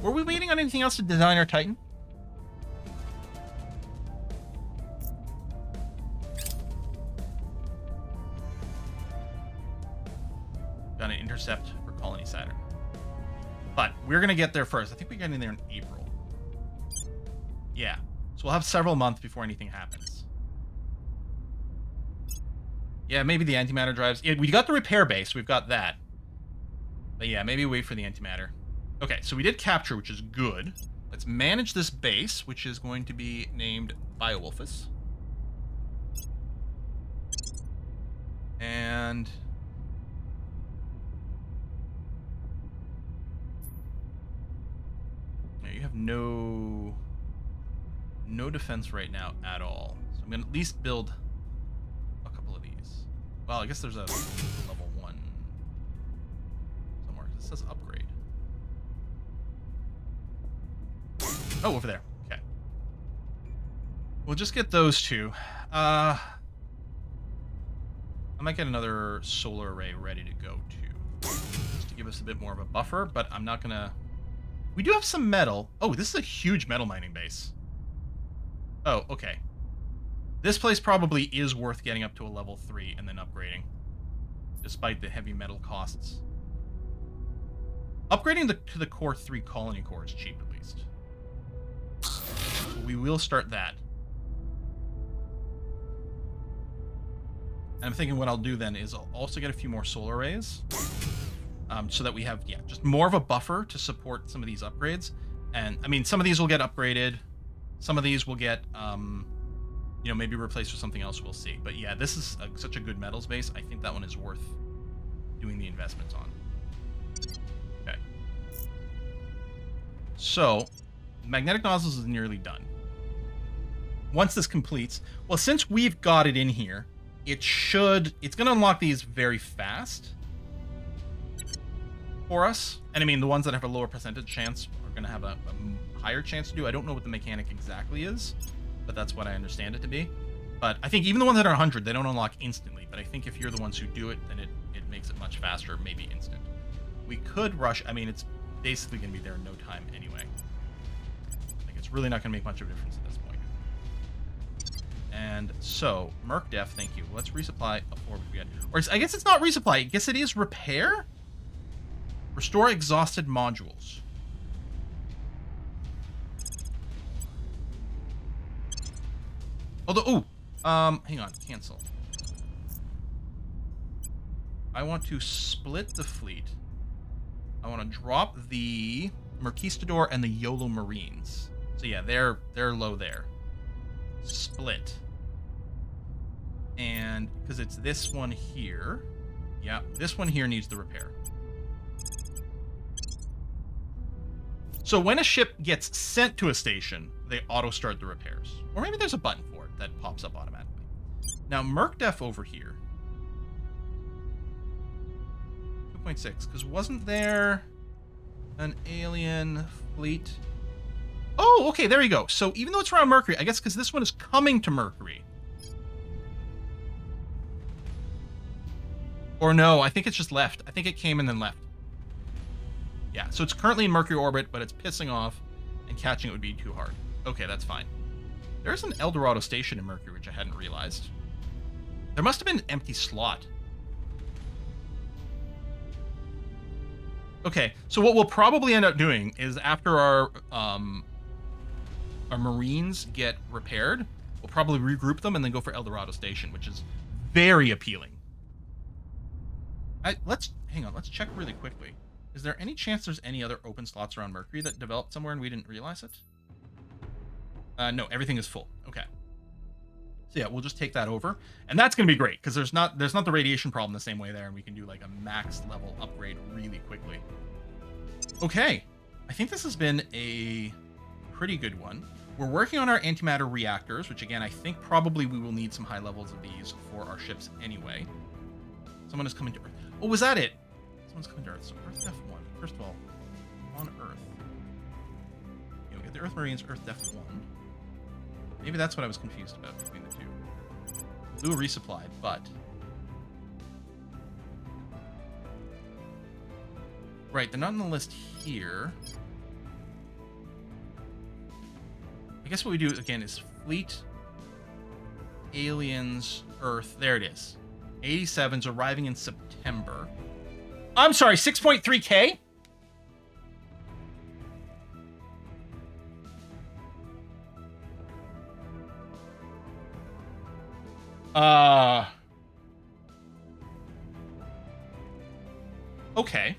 Were we waiting on anything else to design our Titan? Got an intercept for Colony Saturn. But we're going to get there first. I think we're getting there in April. Yeah. So we'll have several months before anything happens. Yeah, maybe the antimatter drives. Yeah, we got the repair base. We've got that. But yeah, maybe wait for the antimatter. Okay, so we did capture, which is good. Let's manage this base, which is going to be named Biowolfus. And... yeah, you have no defense right now at all. So I'm going to at least build a couple of these. Well, I guess there's a level 1 somewhere. This says upgrade. Oh, over there. Okay. We'll just get those two. I might get another solar array ready to go too, just to give us a bit more of a buffer, but I'm not gonna... We do have some metal. Oh, this is a huge metal mining base. Oh, okay. This place probably is worth getting up to a level 3 and then upgrading, despite the heavy metal costs. Upgrading to the core 3 colony core is cheap, at least. So we will start that. And I'm thinking what I'll do then is I'll also get a few more solar arrays, so that we have, yeah, just more of a buffer to support some of these upgrades. And I mean, some of these will get upgraded, some of these will get, you know, maybe replaced with something else. We'll see. But yeah, this is such a good metals base. I think that one is worth doing the investments on. Okay. So, magnetic nozzles is nearly done. Once this completes, well, since we've got it in here, it's going to unlock these very fast for us. And I mean, the ones that have a lower percentage chance are going to have a higher chance to do. I don't know what the mechanic exactly is, but that's what I understand it to be. But I think even the ones that are 100, they don't unlock instantly. But I think if you're the ones who do it, then it makes it much faster, maybe instant. We could rush. I mean, it's basically going to be there in no time anyway. Like, it's really not going to make much of a difference at this point. And so, Merc Def, thank you. Let's resupply a 4 we get. Or I guess it's not resupply. I guess it is repair? Restore exhausted modules. Although, hang on, cancel. I want to split the fleet. I want to drop the Merquistador and the YOLO Marines. So yeah, they're low there. Split. And because it's this one here. Yeah, this one here needs the repair. So when a ship gets sent to a station, they auto-start the repairs. Or maybe there's a button for it that pops up automatically. Now, MercDef over here. 2.6, because wasn't there an alien fleet? Oh, okay, there you go. So even though it's around Mercury, I guess because this one is coming to Mercury. Or no, I think it's just left. I think it came and then left. Yeah, so it's currently in Mercury orbit, but it's pissing off, and catching it would be too hard. Okay, that's fine. There's an El Dorado station in Mercury, which I hadn't realized. There must have been an empty slot. Okay, so what we'll probably end up doing is after our our Marines get repaired, we'll probably regroup them and then go for El Dorado Station, which is very appealing. Let's check really quickly. Is there any chance there's any other open slots around Mercury that developed somewhere and we didn't realize it? No, everything is full. Okay. So yeah, we'll just take that over, and that's gonna be great because there's not the radiation problem the same way there, and we can do like a max level upgrade really quickly. Okay, I think this has been a pretty good one. We're working on our antimatter reactors, which again I think probably we will need some high levels of these for our ships anyway. Someone is coming to Earth. Oh, was that it? Someone's coming to Earth. So Earth Def 1. First of all, on Earth. You know, get the Earth Marines, Earth Def 1. Maybe that's what I was confused about between the two. We'll do a resupply, but... Right, they're not on the list here. I guess what we do, again, is Fleet, Aliens, Earth. There it is. 87's arriving in September. I'm sorry, 6.3K? Okay.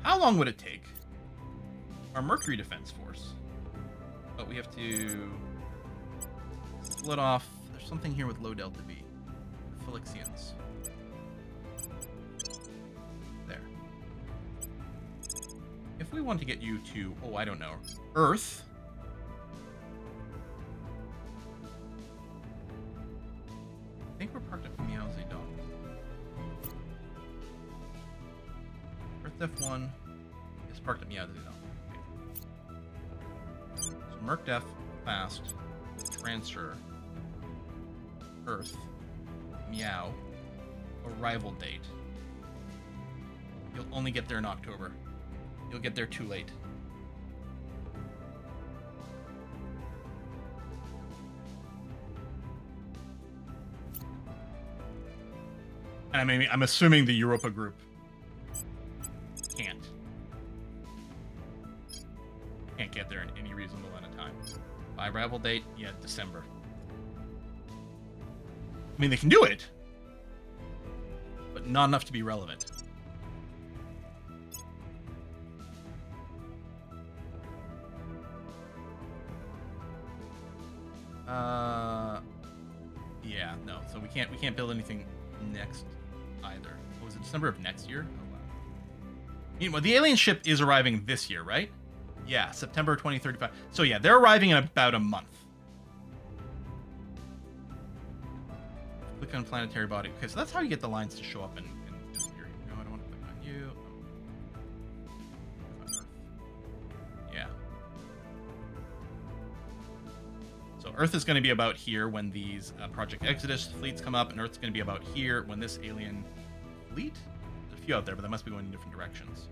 How long would it take? Our Mercury Defense Force. But we have to split off. There's something here with low delta V. Phylixians. There. If we want to get you to, oh, I don't know, Earth. I think we're parked at Meow Zedong. Earth F1 is parked at Meow Zedong. Okay. So Merc Def, fast, transfer, Earth, Meow, arrival date. You'll only get there in October. You'll get there too late. And I mean, I'm assuming the Europa group can't get there in any reasonable amount of time. By arrival date, yeah, December. I mean, they can do it, but not enough to be relevant. Yeah, no. So we can't build anything next either. What was it, December of next year? Oh wow. Meanwhile, the alien ship is arriving this year, right? Yeah, September 2035. So yeah, they're arriving in about a month. Click on planetary body. Okay, so that's how you get the lines to show up and disappear. No, I don't want to click on you. Click on Earth. Yeah. So Earth is going to be about here when these Project Exodus fleets come up, and Earth's going to be about here when this alien fleet? There's a few out there, but they must be going in different directions.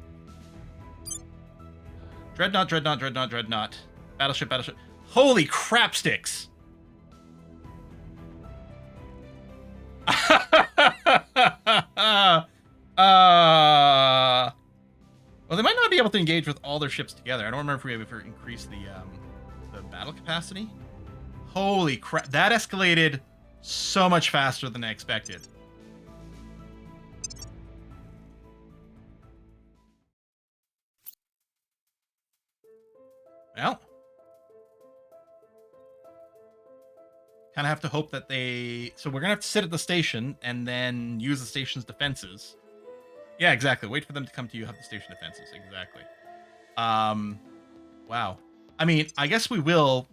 Dreadnought, Dreadnought, Dreadnought, Dreadnought. Battleship, Battleship. Holy crap sticks! Well, they might not be able to engage with all their ships together. I don't remember if we ever increased the battle capacity. Holy crap! That escalated so much faster than I expected. Well, kind of have to hope that they... So we're going to have to sit at the station and then use the station's defenses. Yeah, exactly. Wait for them to come to you, have the station defenses. Exactly. Wow. I mean, I guess we will...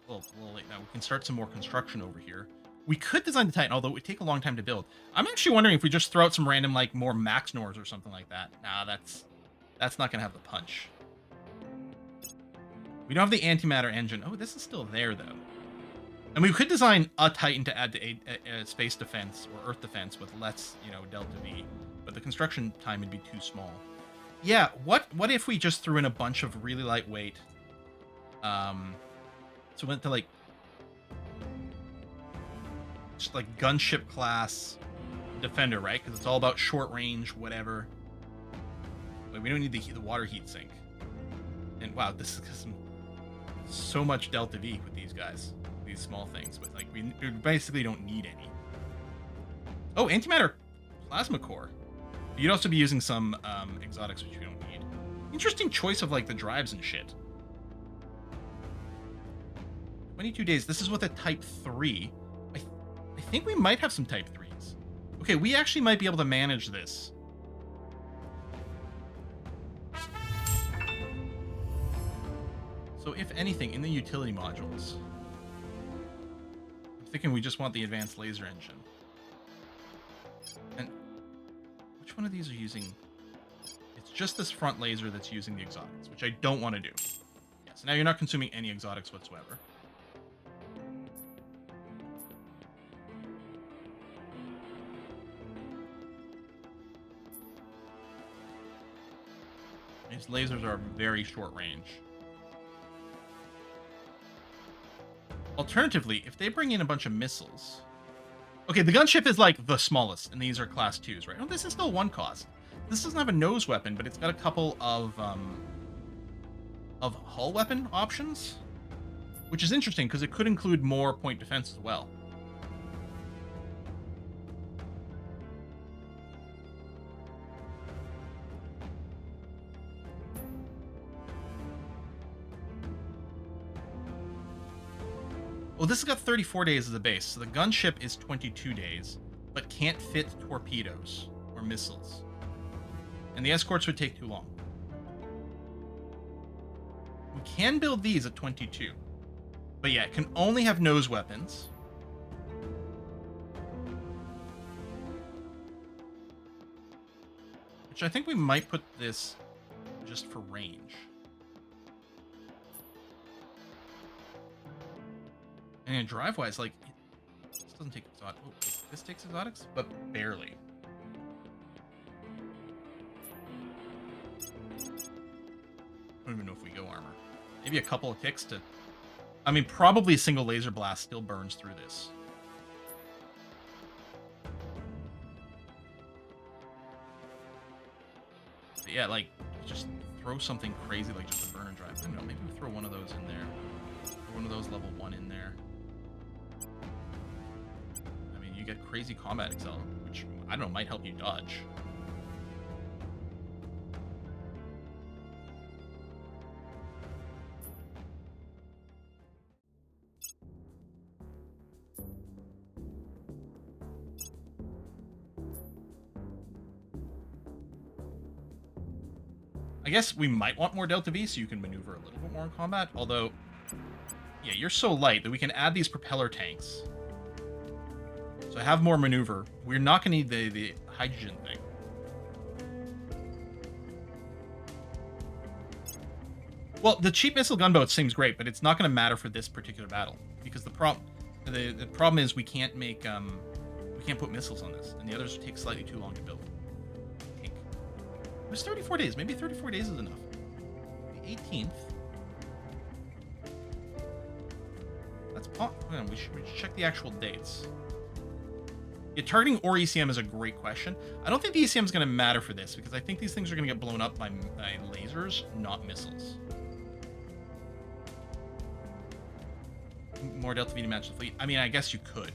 Well, now we can start some more construction over here. We could design the Titan, although it would take a long time to build. I'm actually wondering if we just throw out some random, like, more Max Nors or something like that. Nah, that's not going to have the punch. We don't have the antimatter engine. Oh, this is still there, though. And we could design a Titan to add to a space defense or Earth defense with less, you know, Delta V. But the construction time would be too small. Yeah, what if we just threw in a bunch of really lightweight... So we went to, like... just, like, gunship class defender, right? Because it's all about short range, whatever. But we don't need the water heat sink. And, wow, this is some so much Delta V with these guys, these small things. But like we basically don't need any. Oh, antimatter plasma core. You'd also be using some exotics, which you don't need. Interesting choice of like the drives and shit. 22 days. This is with a Type 3. I think we might have some Type 3s. Okay, we actually might be able to manage this. So if anything, in the utility modules, I'm thinking we just want the advanced laser engine. And which one of these are using? It's just this front laser that's using the exotics, which I don't want to do. Yeah, so now you're not consuming any exotics whatsoever. These lasers are very short range. Alternatively, if they bring in a bunch of missiles... Okay, the gunship is like the smallest, and these are class 2s, right? Oh, this is still 1 cost. This doesn't have a nose weapon, but it's got a couple of hull weapon options, which is interesting because it could include more point defense as well. Well, this has got 34 days as a base, so the gunship is 22 days, but can't fit torpedoes or missiles. And the escorts would take too long. We can build these at 22. But yeah, it can only have nose weapons. Which I think we might put this just for range. And drive-wise, like, this doesn't take exotics. Oh, this takes exotics, but barely. I don't even know if we go armor. Maybe a couple of ticks to... I mean, probably a single laser blast still burns through this. But yeah, like, just throw something crazy like just a burn and drive. I don't know, maybe we throw one of those in there. Throw one of those level 1 in there. I mean, you get crazy combat excel, which, I don't know, might help you dodge. I guess we might want more Delta V so you can maneuver a little bit more in combat, although, yeah, you're so light that we can add these propeller tanks. So have more maneuver. We're not going to need the hydrogen thing. Well, the cheap missile gunboat seems great, but it's not going to matter for this particular battle because the problem is we can't make we can't put missiles on this, and the others take slightly too long to build. It was 34 days. Maybe 34 days is enough. The 18th. That's we should check the actual dates. Yeah, targeting or ECM is a great question. I don't think the ECM is going to matter for this because I think these things are going to get blown up by lasers, not missiles. More Delta V to match the fleet. I mean, I guess you could.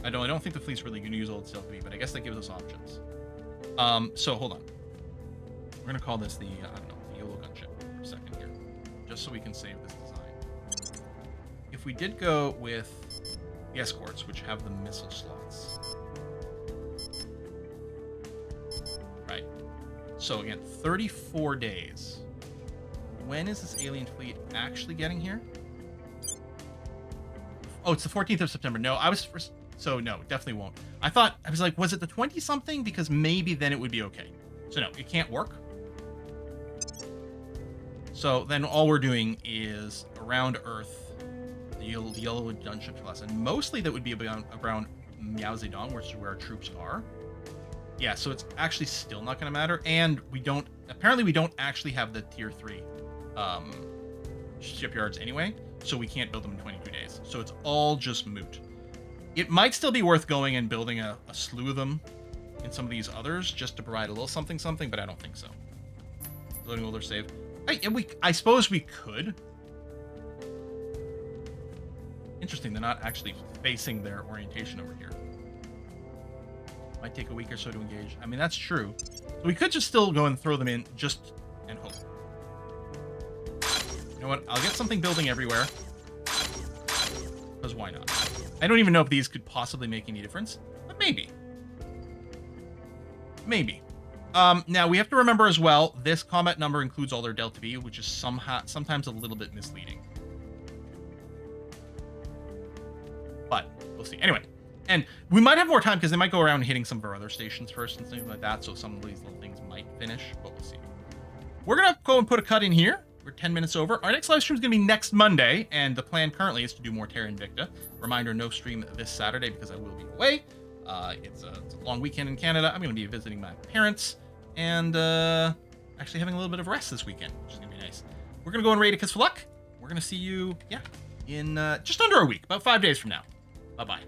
I don't think the fleet's really going to use all its Delta V, but I guess that gives us options. So hold on. We're gonna call this the I don't know, the YOLO gunship for a second here, just so we can save this design. If we did go with the escorts, which have the missile slots, right? So again, 34 days. When is this alien fleet actually getting here? Oh, it's the 14th of September. No, so no, definitely won't. I was like, was it the 20-something? Because maybe then it would be okay. So no, it can't work. So then all we're doing is around Earth, the yellow gunship class, and mostly that would be around Miao Zedong, which is where our troops are. Yeah, so it's actually still not going to matter, and apparently we don't actually have the tier 3 shipyards anyway, so we can't build them in 22 days. So it's all just moot. It might still be worth going and building a slew of them in some of these others just to provide a little something, but I don't think so. Loading older save. I suppose we could. Interesting, they're not actually facing their orientation over here. Might take a week or so to engage. I mean, that's true. So we could just still go and throw them in just and hope. You know what? I'll get something building everywhere. Because why not? I don't even know if these could possibly make any difference, but maybe. Maybe. Now, we have to remember as well, this combat number includes all their Delta V, which is sometimes a little bit misleading. But we'll see. Anyway, and we might have more time because they might go around hitting some of our other stations first and things like that, so some of these little things might finish, but we'll see. We're going to go and put a cut in here. We're 10 minutes over. Our next live stream is going to be next Monday, and the plan currently is to do more Terra Invicta. Reminder, no stream this Saturday because I will be away. It's a long weekend in Canada. I'm going to be visiting my parents and actually having a little bit of rest this weekend, which is going to be nice. We're going to go and raid Kiss for Luck. We're going to see you, in just under a week, about 5 days from now. Bye-bye.